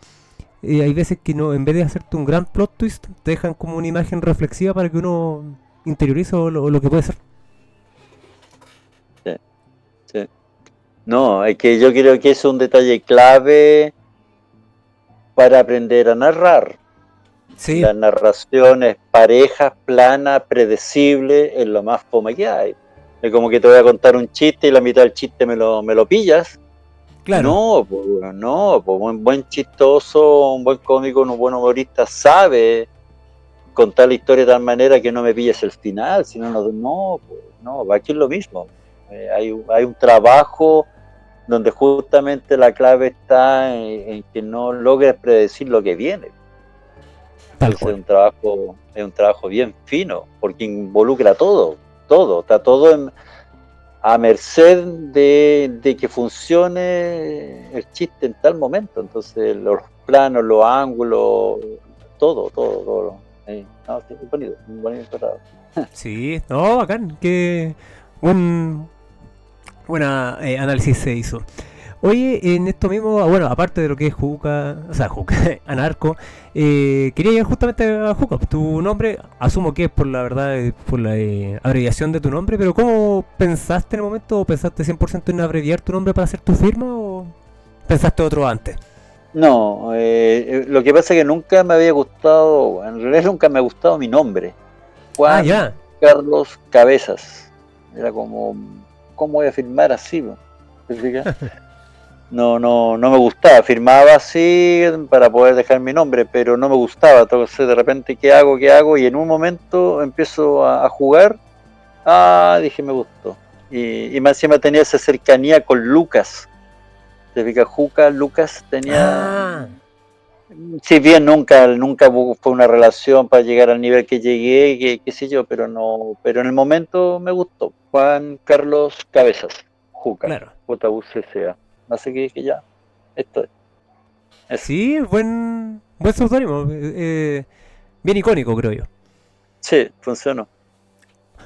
hay veces que no, en vez de hacerte un gran plot twist, te dejan como una imagen reflexiva para que uno interiorice lo que puede ser. Sí, sí. No, es que yo creo que es un detalle clave para aprender a narrar. Sí. La narración es pareja, plana, predecible, es lo más fome que hay. Es como que te voy a contar un chiste y la mitad del chiste me lo pillas. Claro. No, pues un buen chistoso, un buen cómico, un buen humorista sabe contar la historia de tal manera que no me pilles el final, sino no, aquí es lo mismo. Hay un trabajo donde justamente la clave está en que no logres predecir lo que viene. Entonces es un trabajo bien fino, porque involucra todo, está todo a merced de que funcione el chiste en tal momento. Entonces los planos, los ángulos, todo. No, es bonito tratado. Sí, no, bacán, que buen análisis se hizo. Oye, en esto mismo, bueno, aparte de lo que es Juca, o sea, Juca, Anarco, quería llegar justamente a Juca. Tu nombre, asumo que es por la verdad, por la abreviación de tu nombre, pero ¿cómo pensaste en el momento? ¿O pensaste 100% en abreviar tu nombre para hacer tu firma o pensaste otro antes? No, lo que pasa es que nunca me había gustado, en realidad nunca me ha gustado mi nombre, Ah, Juan ya. Carlos Cabezas. Era como, ¿cómo voy a firmar así? Po? ¿Te fijas? No me gustaba, firmaba así para poder dejar mi nombre, pero no me gustaba, entonces de repente, ¿qué hago? ¿Qué hago? Y en un momento empiezo a jugar, dije, me gustó. Y más encima tenía esa cercanía con Lucas, te fijas, Juca, Lucas tenía, Ah, si bien nunca fue una relación para llegar al nivel que llegué, qué sé yo, pero no, pero en el momento me gustó. Juan Carlos Cabezas, Juca, claro. JUCCA. Así que dije ya, esto es, eso. Sí, buen seudónimo. Bien icónico, creo yo. Sí, funcionó.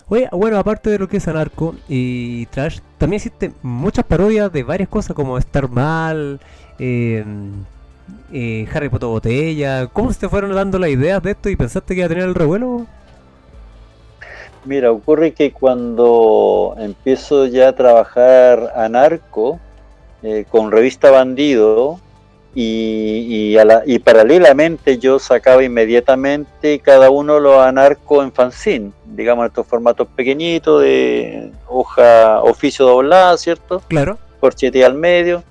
Oye, bueno, aparte de lo que es Anarco y Trash, también existen muchas parodias de varias cosas como Estar Mal, eh, Harry Potter Botella. ¿Cómo se te fueron dando las ideas de esto y pensaste que iba a tener el revuelo? Mira, ocurre que cuando empiezo ya a trabajar Anarco con Revista Bandido y paralelamente yo sacaba inmediatamente cada uno los Anarco en fanzine, digamos estos formatos pequeñitos de hoja oficio doblada, ¿cierto? Claro. Corchete al medio.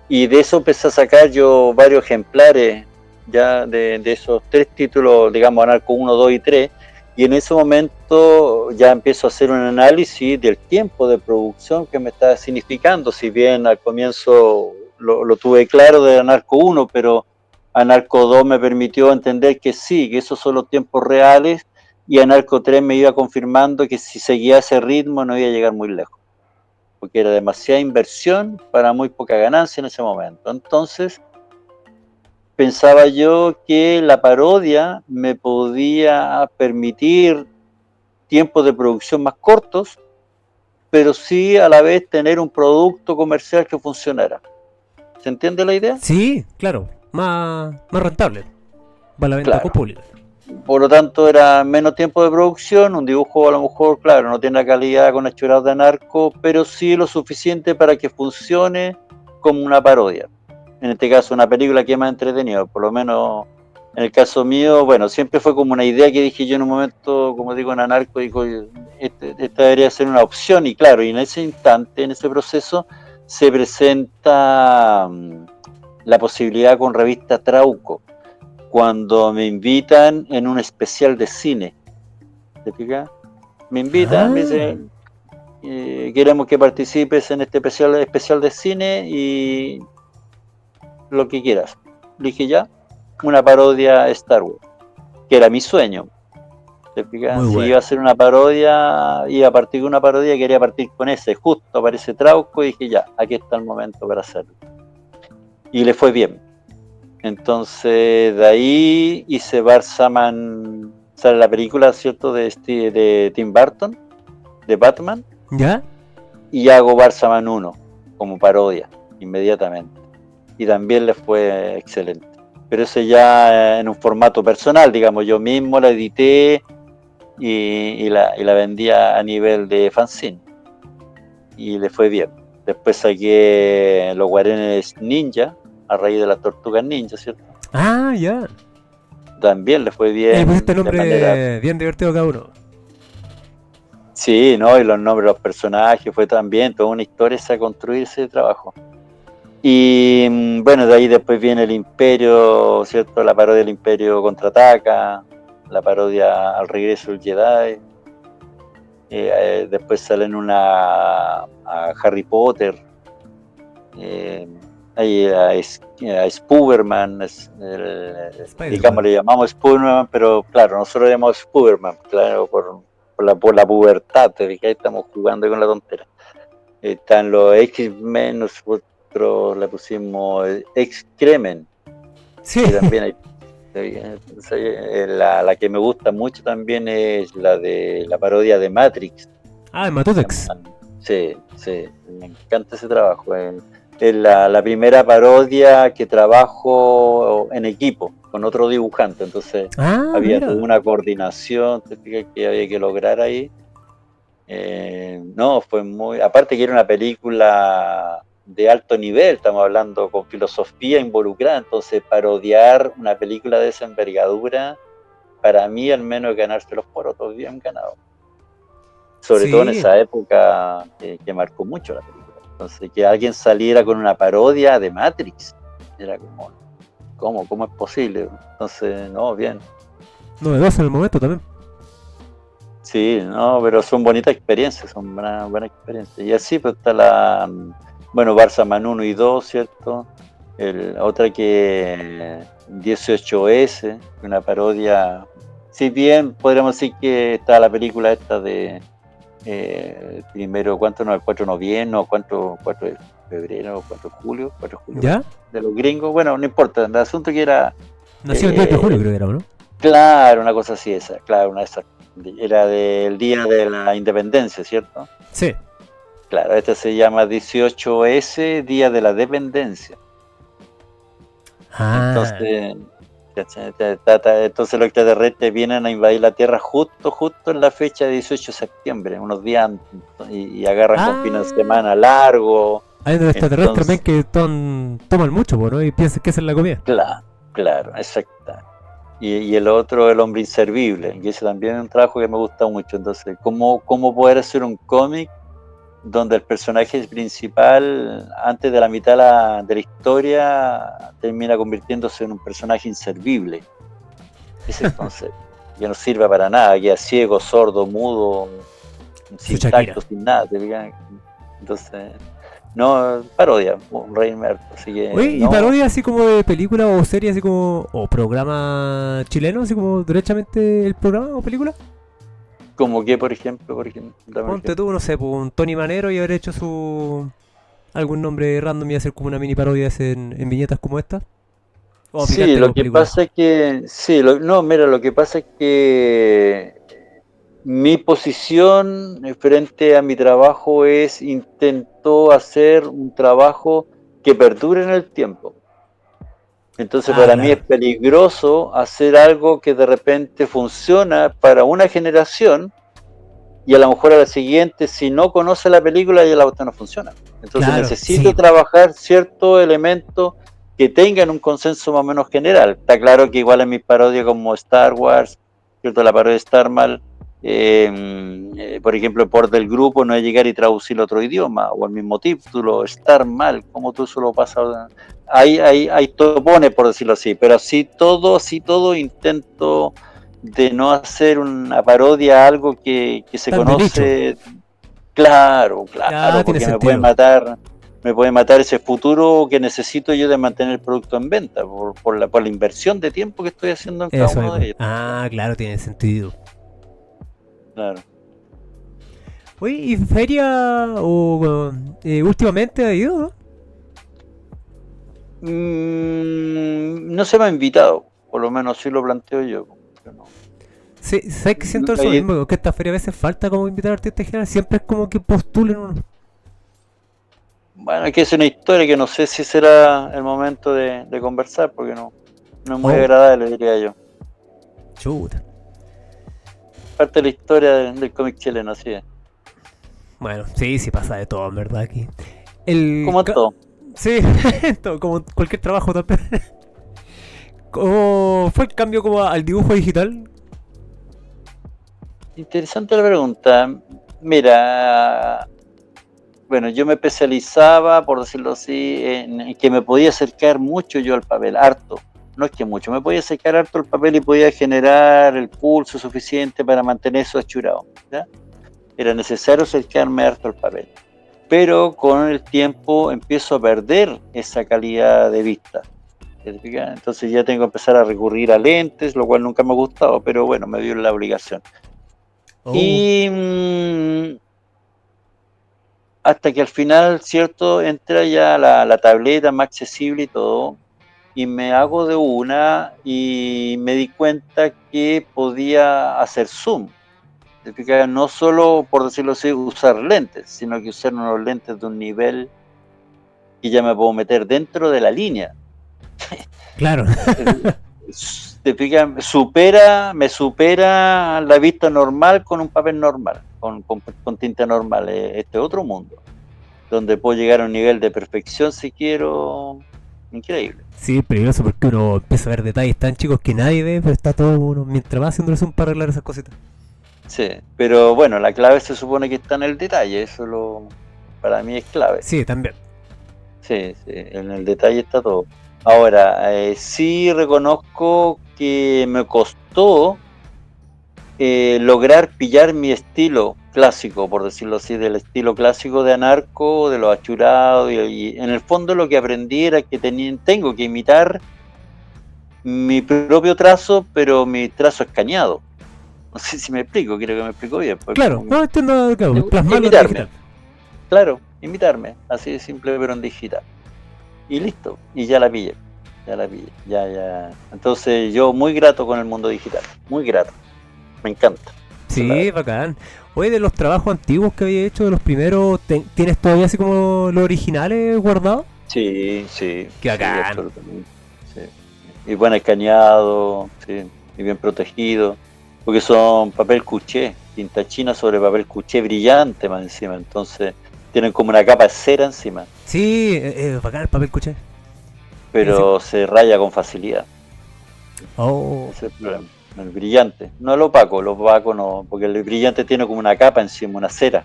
Y de eso empecé a sacar yo varios ejemplares ya de esos tres títulos, digamos, Anarco 1, 2 y 3. Y en ese momento ya empiezo a hacer un análisis del tiempo de producción que me está significando. Si bien al comienzo lo tuve claro de Anarco 1, pero Anarco 2 me permitió entender que sí, que esos son los tiempos reales. Y Anarco 3 me iba confirmando que si seguía ese ritmo no iba a llegar muy lejos porque era demasiada inversión para muy poca ganancia en ese momento. Entonces, pensaba yo que la parodia me podía permitir tiempos de producción más cortos, pero sí a la vez tener un producto comercial que funcionara. ¿Se entiende la idea? Sí, claro. Más rentable. Para la venta con Claro. público. Por lo tanto, era menos tiempo de producción, un dibujo a lo mejor, claro, no tiene la calidad con hechurados de narco, pero sí lo suficiente para que funcione como una parodia. En este caso, una película que es más entretenida, por lo menos en el caso mío, bueno, siempre fue como una idea que dije yo en un momento, como digo, en Anarco, digo, esta debería ser una opción, y claro, y en ese instante, en ese proceso, se presenta la posibilidad con revista Trauco cuando me invitan en un especial de cine. ¿Te fijas? Me invitan, me Ah, dicen, queremos que participes en este especial de cine y lo que quieras. Le dije ya, una parodia Star Wars, que era mi sueño. ¿Te fijas? muy Si iba bueno. a hacer una parodia, iba a partir de una parodia, quería partir con ese. Justo aparece Trauco y dije ya, aquí está el momento para hacerlo. Y le fue bien. Entonces, de ahí hice Barsaman, sale la película, ¿cierto? De Tim Burton, de Batman, ¿Ya? y hago Barsaman 1 como parodia, inmediatamente. Y también le fue excelente. Pero ese ya en un formato personal, digamos, yo mismo la edité y la vendía a nivel de fanzine. Y le fue bien. Después saqué Los Guarenes Ninja, a raíz de las Tortugas Ninja, ¿cierto? Ah, ya. También le fue Le pusiste bien de manera. nombre bien divertido a cada uno. Sí, ¿no? Y los nombres de los personajes fue también toda una historia esa construirse de trabajo. Y bueno, de ahí después viene el Imperio, ¿cierto? La parodia del Imperio contraataca, la parodia al regreso del Jedi. Después salen a Harry Potter, eh, hay a Spooderman, digamos Spider-Man. le llamamos Spooderman, pero claro, nosotros le llamamos Spooderman, claro, por la pubertad, ahí estamos jugando con la tontera. Están los X-Men, nosotros le pusimos X-Cremen, Sí. que también hay. La que me gusta mucho también es la de la parodia de Matrix. Ah, en Se Matutex. llama, sí, sí, me encanta ese trabajo. es la primera parodia que trabajo en equipo con otro dibujante, entonces Ah, había toda mira. una coordinación, te fijas, que había que lograr ahí. No, fue muy, aparte que era una película de alto nivel, estamos hablando con filosofía involucrada, entonces parodiar una película de esa envergadura, para mí al menos ganarse los porotos bien ganados, sobre todo en Sí. esa época que marcó mucho la película. Entonces, que alguien saliera con una parodia de Matrix, era como, ¿cómo es posible? Entonces, no, bien. Novedoso en el momento también. Sí, no, pero son bonitas experiencias, son buenas experiencias. Y así pues está bueno, Barça Man 1 y 2, ¿cierto? Otra que 18S, una parodia. Si bien podríamos decir que está la película esta de primero, ¿cuánto no? El 4 de noviembre, no, ¿cuánto de febrero, 4 de julio, 4 de julio, ¿Ya? de los gringos. Bueno, no importa, el asunto que era Nació el 10 de julio, eh, creo que era, ¿no? claro, una cosa así esa, claro, una de esas. Era del día de la independencia, ¿cierto? Sí. Claro, este se llama 18S, Día de la Dependencia. Ah. Entonces, ¿cachai? Entonces los extraterrestres vienen a invadir la Tierra justo en la fecha de 18 de septiembre, unos días antes, y agarran con fines de Ah. semana largo. Hay unos extraterrestres también Entonces, que toman mucho, po, ¿no? Y piensan que esa es la comida. claro, exacto. Y el otro, El Hombre Inservible, y ese también es un trabajo que me gusta mucho. Entonces, ¿cómo poder hacer un cómic donde el personaje principal, antes de la mitad de la historia, termina convirtiéndose en un personaje inservible? Ese es el concepto, que no sirve para nada, queda ciego, sordo, mudo, Su sin Shakira. tacto, sin nada. Entonces, no, parodia, un rey muerto, así Oye, que ¿y no, parodia así como de película o serie así como... o programa chileno, así como derechamente el programa o película? como que, por ejemplo, dame un Ponte ejemplo. tú, no sé, pues un Tony Manero y haber hecho su... algún nombre random y hacer como una mini parodia en viñetas como esta. O Sí, aplicártelo lo en que película. pasa es que, sí, no, mira, lo que pasa es que mi posición frente a mi trabajo intento hacer un trabajo que perdure en el tiempo. Entonces Ah, para mí es claro. peligroso hacer algo que de repente funciona para una generación y a lo mejor a la siguiente, si no conoce la película, ya la otra no funciona. Entonces Claro, necesito sí. trabajar ciertos elementos que tengan un consenso más o menos general. Está claro que igual en mis parodias como Star Wars, ¿cierto? La parodia de Star Wars, por ejemplo, por del grupo no es llegar y traducir otro idioma, o el mismo título, Star Mal, como tú eso lo pasas. Hay topones, por decirlo así, pero así todo intento de no hacer una parodia a algo que se Tan de nicho. conoce, claro, Ah, claro, tiene porque sentido. me puede matar ese futuro que necesito yo de mantener el producto en venta, por la inversión de tiempo que estoy haciendo en cada Eso es. uno de ellos. Ah, claro, tiene sentido. Claro. Oye, ¿y feria o últimamente ha ido, no? No se me ha invitado, por lo menos sí lo planteo yo. No. Sí, sabes que siento eso Ahí, mismo, que esta feria a veces falta como invitar a artistas en general, siempre es como que postulen uno. bueno, es que es una historia que no sé si será el momento de conversar, porque no es muy Oh, agradable, diría yo. chuta. Parte de la historia del cómic chileno, así es. Bueno, sí, sí pasa de todo, en verdad, aquí. El... Como todo. Sí, como cualquier trabajo también. ¿Cómo fue el cambio como al dibujo digital? Interesante la pregunta. Mira, bueno, yo me especializaba, por decirlo así, en que me podía acercar mucho yo al papel, harto. No es que mucho, me podía acercar harto al papel y podía generar el pulso suficiente para mantener eso achurado. ¿Ya? Era necesario acercarme harto al papel. Pero con el tiempo empiezo a perder esa calidad de vista. Entonces ya tengo que empezar a recurrir a lentes, lo cual nunca me ha gustado, pero bueno, me dio la obligación. Oh, Y hasta que al final, ¿cierto? Entra ya la tableta más accesible y todo, y me hago de una y me di cuenta que podía hacer zoom. No solo, por decirlo así, usar lentes, sino que usar unos lentes de un nivel y ya me puedo meter dentro de la línea. Claro. Te fijas, me supera la vista normal con un papel normal, con tinta normal. Este otro mundo, donde puedo llegar a un nivel de perfección si quiero, increíble. Sí, es peligroso porque uno empieza a ver detalles tan chicos que nadie ve, pero está todo uno mientras va haciéndole zoom para arreglar esas cositas. Sí, pero bueno, la clave se supone que está en el detalle, para mí es clave. Sí, también. Sí, sí, en el detalle está todo. Ahora, sí reconozco que me costó lograr pillar mi estilo clásico, por decirlo así, del estilo clásico de Anarco, de los achurados, y en el fondo lo que aprendí era que tengo que imitar mi propio trazo, pero mi trazo escaneado. No sé si me explico, creo que me explico bien. Pues Claro, no entiendo, claro, plasmarlo en imitarme, digital. claro, imitarme, así de simple, pero en digital. Y listo, y ya la pillé, ya. Entonces yo muy grato con el mundo digital, muy grato, me encanta. Esa es la Sí, verdad. bacán. Oye, de los trabajos antiguos que había hecho, de los primeros, ¿tienes todavía así como los originales guardados? Sí, sí, Qué sí, bacán. absolutamente. Sí. Y buen escaneado, sí, y bien protegido, porque son papel cuché, tinta china sobre papel cuché brillante más encima, entonces tienen como una capa de cera encima, Sí, bacán el papel cuché. Ese. pero se raya con facilidad. Oh, Ese es el problema. El brillante, no el opaco no, porque el brillante tiene como una capa encima, una cera.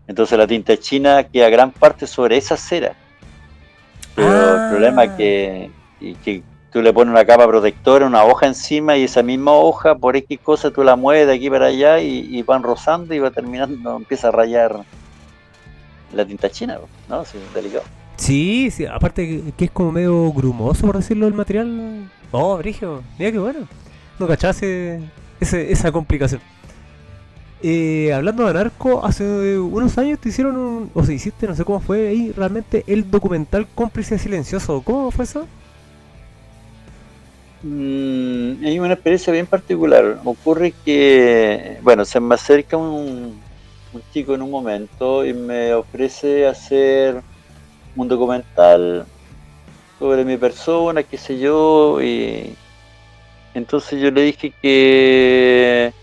Entonces la tinta china queda gran parte sobre esa cera. Pero el problema es ah, que tú le pones una capa protectora, una hoja encima, y esa misma hoja, por X cosa, tú la mueves de aquí para allá y van rozando y va terminando, empieza a rayar la tinta china, ¿no? Sí, delicado. sí, sí, aparte que es como medio grumoso, por decirlo, el material. Oh, brigio, mira qué bueno. No cachaba esa complicación. Hablando de Narco, hace unos años te hicieron o se hiciste, no sé cómo fue ahí, realmente el documental Cómplice Silencioso. ¿Cómo fue eso? Hay una experiencia bien particular. Ocurre que, bueno, se me acerca un chico en un momento y me ofrece hacer un documental sobre mi persona, qué sé yo, y entonces yo le dije que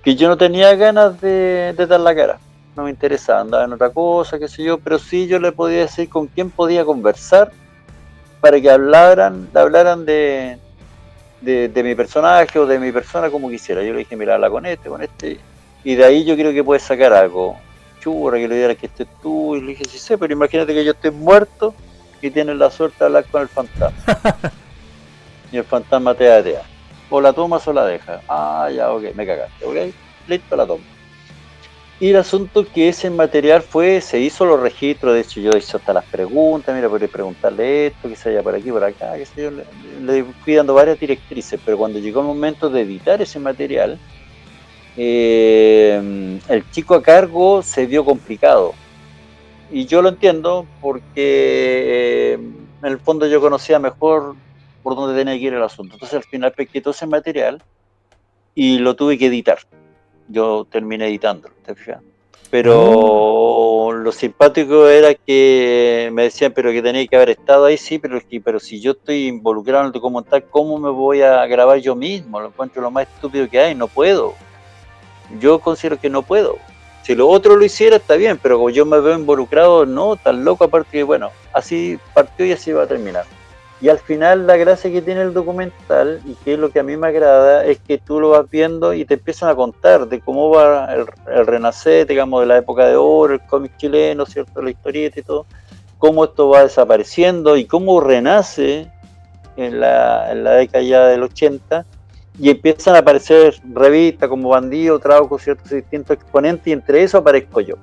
yo no tenía ganas de dar la cara, no me interesaba, andaba en otra cosa, qué sé yo, pero sí yo le podía decir con quién podía conversar para que hablaran de mi personaje o de mi persona como quisiera. Yo le dije, mira, habla con este, y de ahí yo creo que puedes sacar algo. Churra, que le diera que estés tú, y le dije, sí sé, pero imagínate que yo esté muerto y tienes la suerte de hablar con el fantasma. Y el fantasma te atea. O la tomas o la dejas. Ah, ya, ok, me cagaste, ok. Listo, la tomo. Y el asunto es que ese material se hizo los registros, de hecho yo hice hasta las preguntas, mira, podría preguntarle esto, que se vaya por aquí, por acá, qué sé yo, le fui dando varias directrices, pero cuando llegó el momento de editar ese material, el chico a cargo se vio complicado. Y yo lo entiendo porque en el fondo yo conocía mejor por dónde tenía que ir el asunto. Entonces al final pesqué todo ese material y lo tuve que editar. Yo terminé editándolo, ¿te fijas? Oh, Pero lo simpático era que me decían, pero que tenía que haber estado ahí, sí, pero si yo estoy involucrado en el documental, ¿cómo me voy a grabar yo mismo? Lo encuentro lo más estúpido que hay, no puedo. Yo considero que no puedo. Si lo otro lo hiciera, está bien, pero como yo me veo involucrado, no, tan loco, aparte que, bueno, así partió y así va a terminar. Y al final la gracia que tiene el documental, y que es lo que a mí me agrada, es que tú lo vas viendo y te empiezan a contar de cómo va el renacer, digamos, de la época de oro, el cómic chileno, ¿cierto? La historieta y todo, cómo esto va desapareciendo y cómo renace en la década ya del 80 y empiezan a aparecer revistas como Bandido, Trauco, ciertos distintos exponentes y entre eso aparezco yo.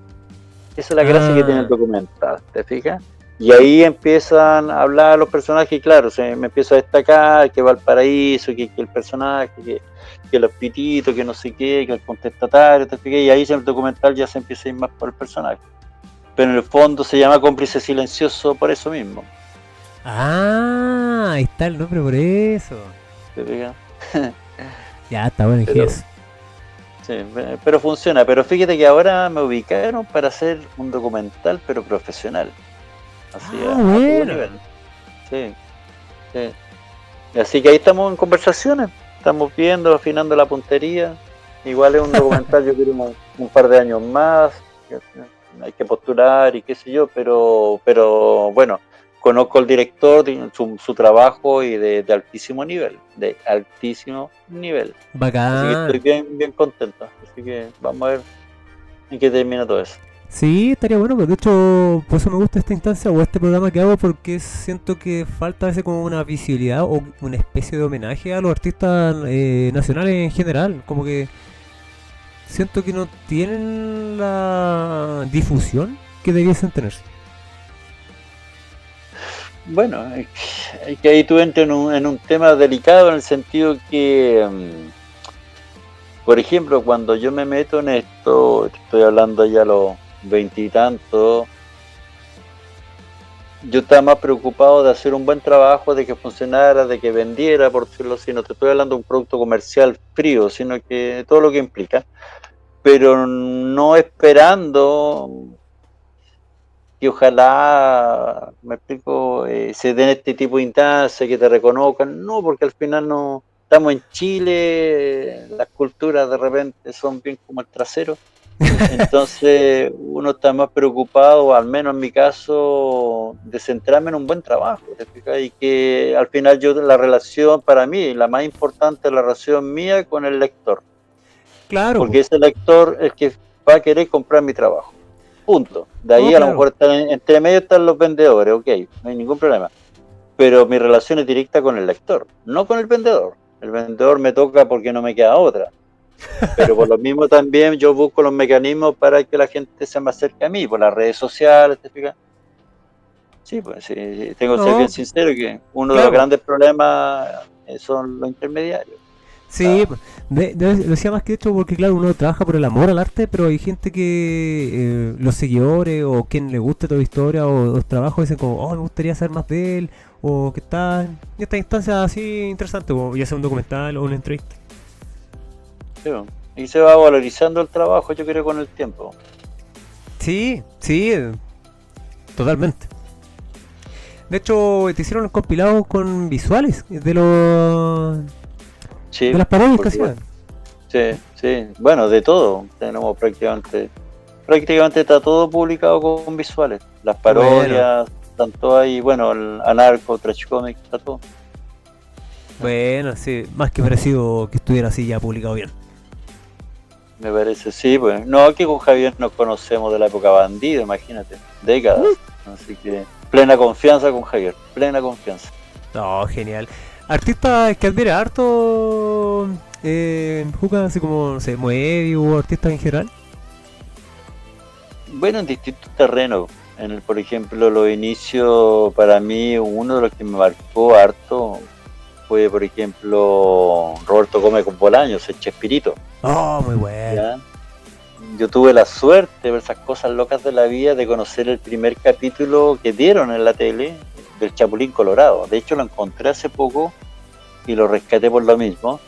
Esa es la gracia que tiene el ah, documental, ¿te fijas? Y ahí empiezan a hablar los personajes y claro, se me empieza a destacar que Valparaíso, que el personaje, que los pititos, que no sé qué, que el contestatario, ¿te fijas? Y ahí el documental ya se empieza a ir más por el personaje. Pero en el fondo se llama Cómplice Silencioso por eso mismo, ahí está el nombre por eso. ¿te fijas? Ya, está bueno, Pero GS. sí, pero funciona. Pero fíjate que ahora me ubicaron para hacer un documental, pero profesional. así Ah, a todo bueno. nivel. Sí, sí. Así que ahí estamos en conversaciones, estamos viendo, afinando la puntería. Igual es un documental, yo creo, un par de años más, hay que postular y qué sé yo, pero bueno, conozco al director, su trabajo y de altísimo nivel, de altísimo nivel. Así que estoy Bacán. bien, bien contento. Así que vamos a ver en qué termina todo eso. Sí, estaría bueno, pero de hecho, por eso me gusta esta instancia o este programa que hago, porque siento que falta a veces como una visibilidad o una especie de homenaje a los artistas nacionales en general. Como que siento que no tienen la difusión que debiesen tener. Bueno, es que ahí tú entras en un tema delicado en el sentido que, por ejemplo, cuando yo me meto en esto, te estoy hablando ya a los veintitantos, yo estaba más preocupado de hacer un buen trabajo, de que funcionara, de que vendiera, por decirlo así. No te estoy hablando de un producto comercial frío, sino que todo lo que implica. Pero no esperando que ojalá, me explico, se den este tipo de instancias, que te reconozcan. No, porque al final no estamos en Chile, las culturas de repente son bien como el trasero. Entonces uno está más preocupado, al menos en mi caso, de centrarme en un buen trabajo, ¿te fijas? Y que al final yo, la relación para mí, la más importante es la relación mía con el lector, Claro, po. porque ese lector es el que va a querer comprar mi trabajo, punto. De No, ahí a lo claro. mejor entre medio están los vendedores, ok, no hay ningún problema, pero mi relación es directa con el lector, no con el vendedor. El vendedor me toca porque no me queda otra. Pero por lo mismo también yo busco los mecanismos para que la gente se me acerque a mí, por las redes sociales, ¿te fijas? Sí, pues sí, sí, tengo que ser bien No, sincero que uno de los claro, po. grandes problemas son los intermediarios. Sí, La- po. Lo decía más que de hecho porque claro, uno trabaja por el amor al arte, pero hay gente que los seguidores o quien le guste toda la historia o los trabajos dicen como, oh, me gustaría saber más de él, o que está en esta instancia así interesante, o ya sea un documental o una entrevista. sí, pues. Y se va valorizando el trabajo, yo creo, con el tiempo. Sí, sí, totalmente. De hecho, te hicieron compilados con visuales de Sí, las parodias por que hacían. supuesto. Sí, sí. Bueno, de todo. Tenemos prácticamente está todo publicado con visuales. Las Bueno, parodias, tanto ahí, bueno, el Anarco, Trash Comics, está todo. bueno, sí, más que parecido que estuviera así ya publicado bien. Me parece, sí, pues. No, aquí con Javier nos conocemos de la época bandido, imagínate, décadas. Así que plena confianza con Javier, plena confianza. No, genial. Artistas que admira harto, Juca, así como, no sé, Moebius o artistas en general. Bueno, en distintos terrenos. Por ejemplo, los inicios, para mí, uno de los que me marcó harto fue, por ejemplo, Roberto Gómez con Bolaños, el Chespirito. Oh, muy bueno. ¿Ya? Yo tuve la suerte de ver esas cosas locas de la vida, de conocer el primer capítulo que dieron en la tele del Chapulín Colorado. De hecho, lo encontré hace poco y lo rescaté por lo mismo.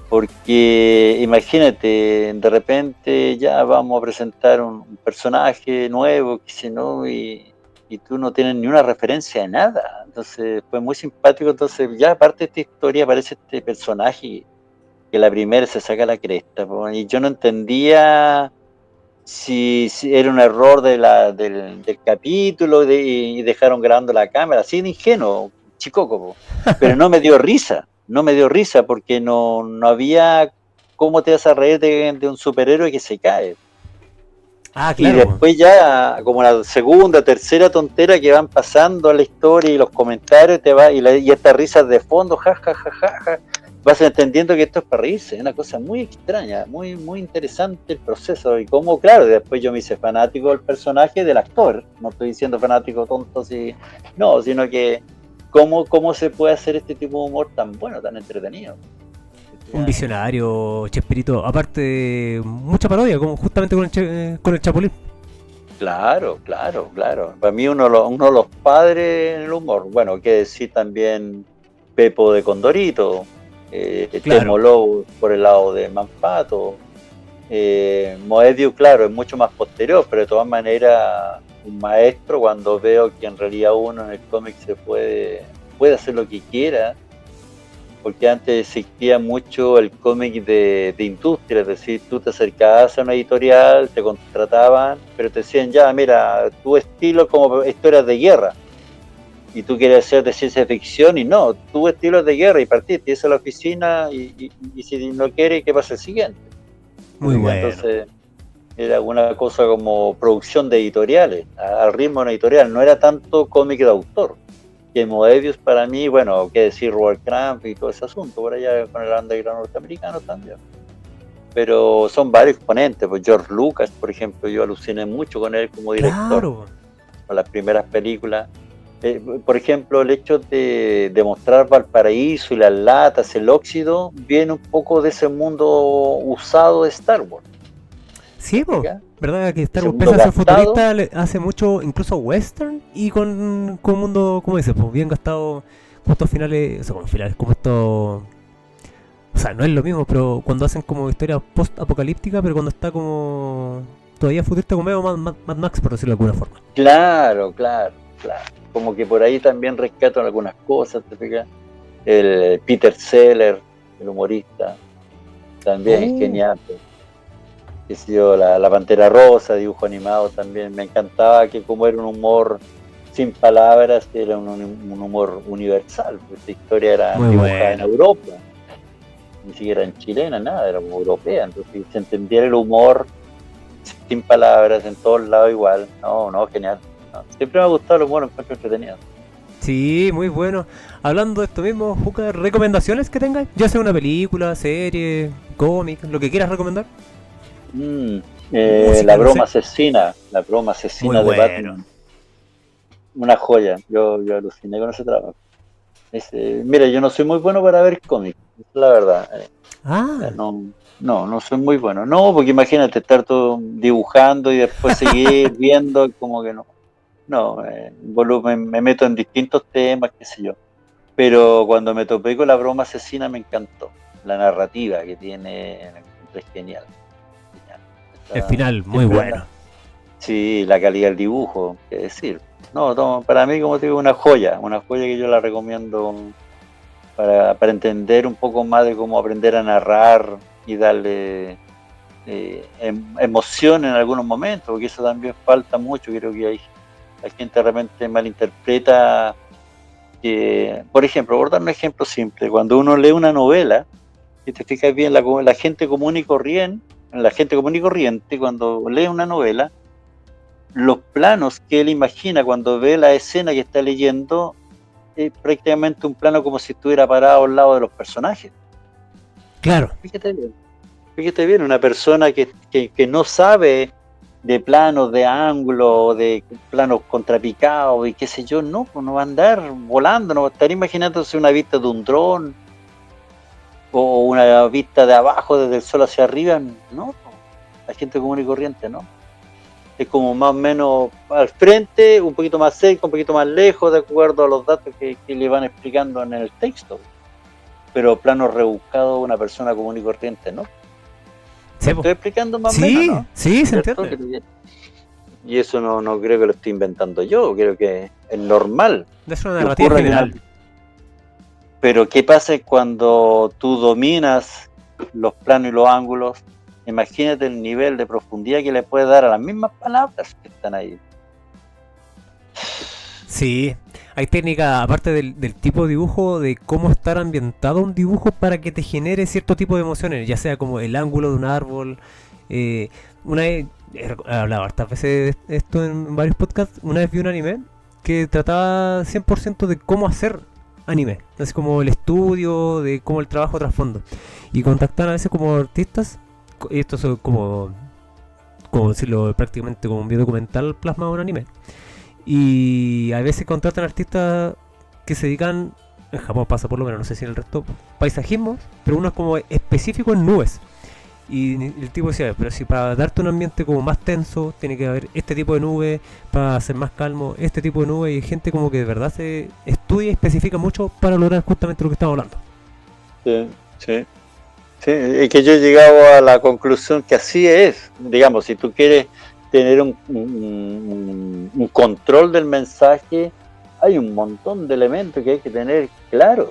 Porque imagínate, de repente ya vamos a presentar un personaje nuevo, que si no, y tú no tienes ni una referencia de nada. Entonces fue muy simpático. Entonces, ya aparte de esta historia, aparece este personaje que la primera se saca la cresta, po, y yo no entendía si era un error del capítulo y dejaron grabando la cámara, así de ingenuo, chicoco, po. Pero no me dio risa, no me dio risa porque no había cómo te vas a reír de un superhéroe que se cae. Ah, Y claro. después ya, como la segunda, tercera tontera que van pasando a la historia y los comentarios, y estas risas de fondo, ja, ja, ja, ja, ja, vas entendiendo que esto es para reírse, es una cosa muy extraña, muy, muy interesante el proceso. Y como, claro, después yo me hice fanático del personaje, del actor, no estoy diciendo fanático tonto, no, sino que cómo se puede hacer este tipo de humor tan bueno, tan entretenido. Un visionario, Chespirito. Aparte, mucha parodia, como justamente con el Chapulín. Claro, claro, claro. Para mí uno de los padres en el humor. Bueno, que decir también Pepo de Condorito, Claro. Temo Lobo por el lado de Manpato, Moebius, claro, es mucho más posterior, pero de todas maneras un maestro cuando veo que en realidad uno en el cómic se puede hacer lo que quiera, porque antes existía mucho el cómic de industria, es decir, tú te acercabas a una editorial, te contrataban, pero te decían, ya, mira, tu estilo como historias de guerra, y tú quieres hacer de ciencia ficción, y no, tu estilo es de guerra, y partiste, y esa es la oficina, y si no quieres, ¿qué pasa el siguiente? Muy bueno. Entonces, era una cosa como producción de editoriales, al ritmo de una editorial, no era tanto cómic de autor. Que Moebius para mí, bueno, qué decir, Robert Crumb y todo ese asunto, por allá con el underground norteamericano también. Pero son varios exponentes, pues George Lucas, por ejemplo, yo aluciné mucho con él como director, Claro. con las primeras películas. Por ejemplo, el hecho de mostrar Valparaíso y las latas, el óxido, viene un poco de ese mundo usado de Star Wars. Sí, po. ¿Ya? ¿Verdad que Star Ese Wars mundo pese a ser gastado. futurista, hace mucho, incluso western, y con un mundo, como dices, pues bien gastado, como estos finales, o sea, como finales, como estos... O sea, no es lo mismo, pero cuando hacen como historia post-apocalíptica, pero cuando está como... Todavía futurista como medio Mad Max, por decirlo de alguna forma. Claro. Como que por ahí también rescatan algunas cosas, ¿te fijas? El Peter Seller, el humorista, también es genial. Pues. Que sé yo, la Pantera Rosa, dibujo animado también. Me encantaba que como era un humor sin palabras, era un humor universal. Pues esta historia era Muy dibujada en bueno. Europa, ni siquiera en chilena, nada, era como europea. Entonces se entendía el humor sin palabras, en todos lados igual. No, genial. No, siempre me ha gustado el humor, lo encuentro entretenido. Sí, muy bueno. Hablando de esto mismo, Juca, ¿recomendaciones que tengas? Ya sea una película, serie, cómic, lo que quieras recomendar. Música, La no broma sé. asesina, Muy de bueno. Batman, una joya. Yo aluciné con ese trabajo. Mira, yo no soy muy bueno para ver cómics, es la verdad. Ah, No soy muy bueno. No, porque imagínate estar todo dibujando y después seguir viendo, como que no. No, me meto en distintos temas, qué sé yo. Pero cuando me topé con la broma asesina me encantó. La narrativa que tiene, es genial. Genial. el final, muy Siempre anda. bueno. Sí, la calidad del dibujo, qué decir. No, para mí, como te digo, una joya que yo la recomiendo para entender un poco más de cómo aprender a narrar y darle emoción en algunos momentos, porque eso también falta mucho. Creo que la gente de repente malinterpreta que, por ejemplo, por dar un ejemplo simple, cuando uno lee una novela, si te fijas bien, la gente común y corriente, cuando lee una novela, los planos que él imagina cuando ve la escena que está leyendo es prácticamente un plano como si estuviera parado al lado de los personajes. Claro. Fíjate bien, una persona que no sabe de planos, de ángulos, de planos contrapicados y qué sé yo, pues no va a andar volando, no va a estar imaginándose una vista de un dron o una vista de abajo desde el sol hacia arriba, no, la gente común y corriente, no. Es como más o menos al frente, un poquito más cerca, un poquito más lejos, de acuerdo a los datos que le van explicando en el texto. Pero plano rebuscado, una persona común y corriente, ¿no? Sí, ¿Me estoy explicando más o menos, sí, no? sí, se ¿Cierto? entiende. Y eso no creo que lo estoy inventando yo, creo que es normal Es una que narrativa ocurra. general. Pero ¿qué pasa cuando tú dominas los planos y los ángulos? Imagínate el nivel de profundidad que le puedes dar a las mismas palabras que están ahí. Sí, hay técnicas, aparte del tipo de dibujo, de cómo estar ambientado un dibujo para que te genere cierto tipo de emociones, ya sea como el ángulo de un árbol. Una vez, he hablado hartas veces de esto en varios podcasts, una vez vi un anime que trataba 100% de cómo hacer anime, así como el estudio, de cómo el trabajo trasfondo. Y contactaban a veces como artistas, y esto es como decirlo, prácticamente como un video documental plasmado en un anime. Y a veces contratan artistas que se dedican, en Japón pasa por lo menos, no sé si en el resto, paisajismo, pero uno es como específico en nubes. Y el tipo decía, pero si para darte un ambiente como más tenso, tiene que haber este tipo de nube, para ser más calmo, este tipo de nube, y hay gente como que de verdad se estudia y especifica mucho para lograr justamente lo que estamos hablando. Sí. Sí, y que yo he llegado a la conclusión que así es. Digamos, si tú quieres tener un control del mensaje, hay un montón de elementos que hay que tener claros.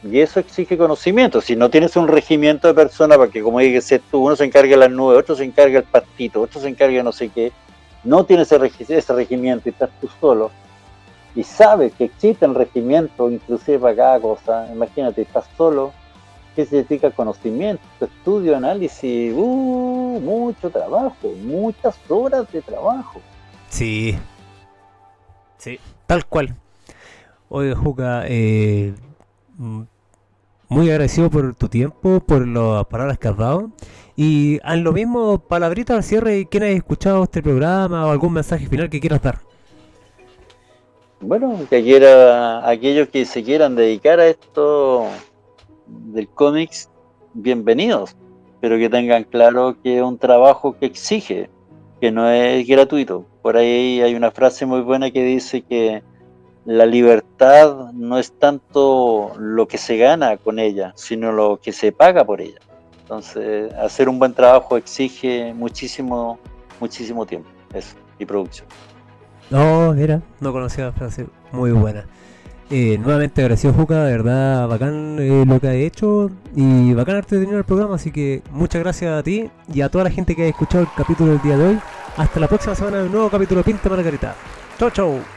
Y eso exige conocimiento. Si no tienes un regimiento de personas, para que, como dices tú, uno se encargue de las nubes, otro se encarga del pastito, otro se encarga de no sé qué, no tienes ese regimiento y estás tú solo, y sabes que existen regimientos inclusive para cada cosa, imagínate, estás solo, ¿qué significa conocimiento, estudio, análisis? Mucho trabajo, muchas horas de trabajo. Sí, sí, tal cual. Oye, Juca, muy agradecido por tu tiempo, por las palabras que has dado. Y haz lo mismo, palabrita al cierre, ¿quién ha escuchado este programa o algún mensaje final que quieras dar? Bueno, aquellos que se quieran dedicar a esto del cómics, bienvenidos, pero que tengan claro que es un trabajo que exige, que no es gratuito. Por ahí hay una frase muy buena que dice que la libertad no es tanto lo que se gana con ella, sino lo que se paga por ella. Entonces, hacer un buen trabajo exige muchísimo, muchísimo tiempo, eso, y producción. No, mira, no conocía la frase, muy buena. Nuevamente agradecido, Juca, de verdad bacán lo que has hecho y bacán haberte tenido en el programa, así que muchas gracias a ti y a toda la gente que ha escuchado el capítulo del día de hoy. Hasta la próxima semana de un nuevo capítulo de Pinta Margarita. Chau, chau.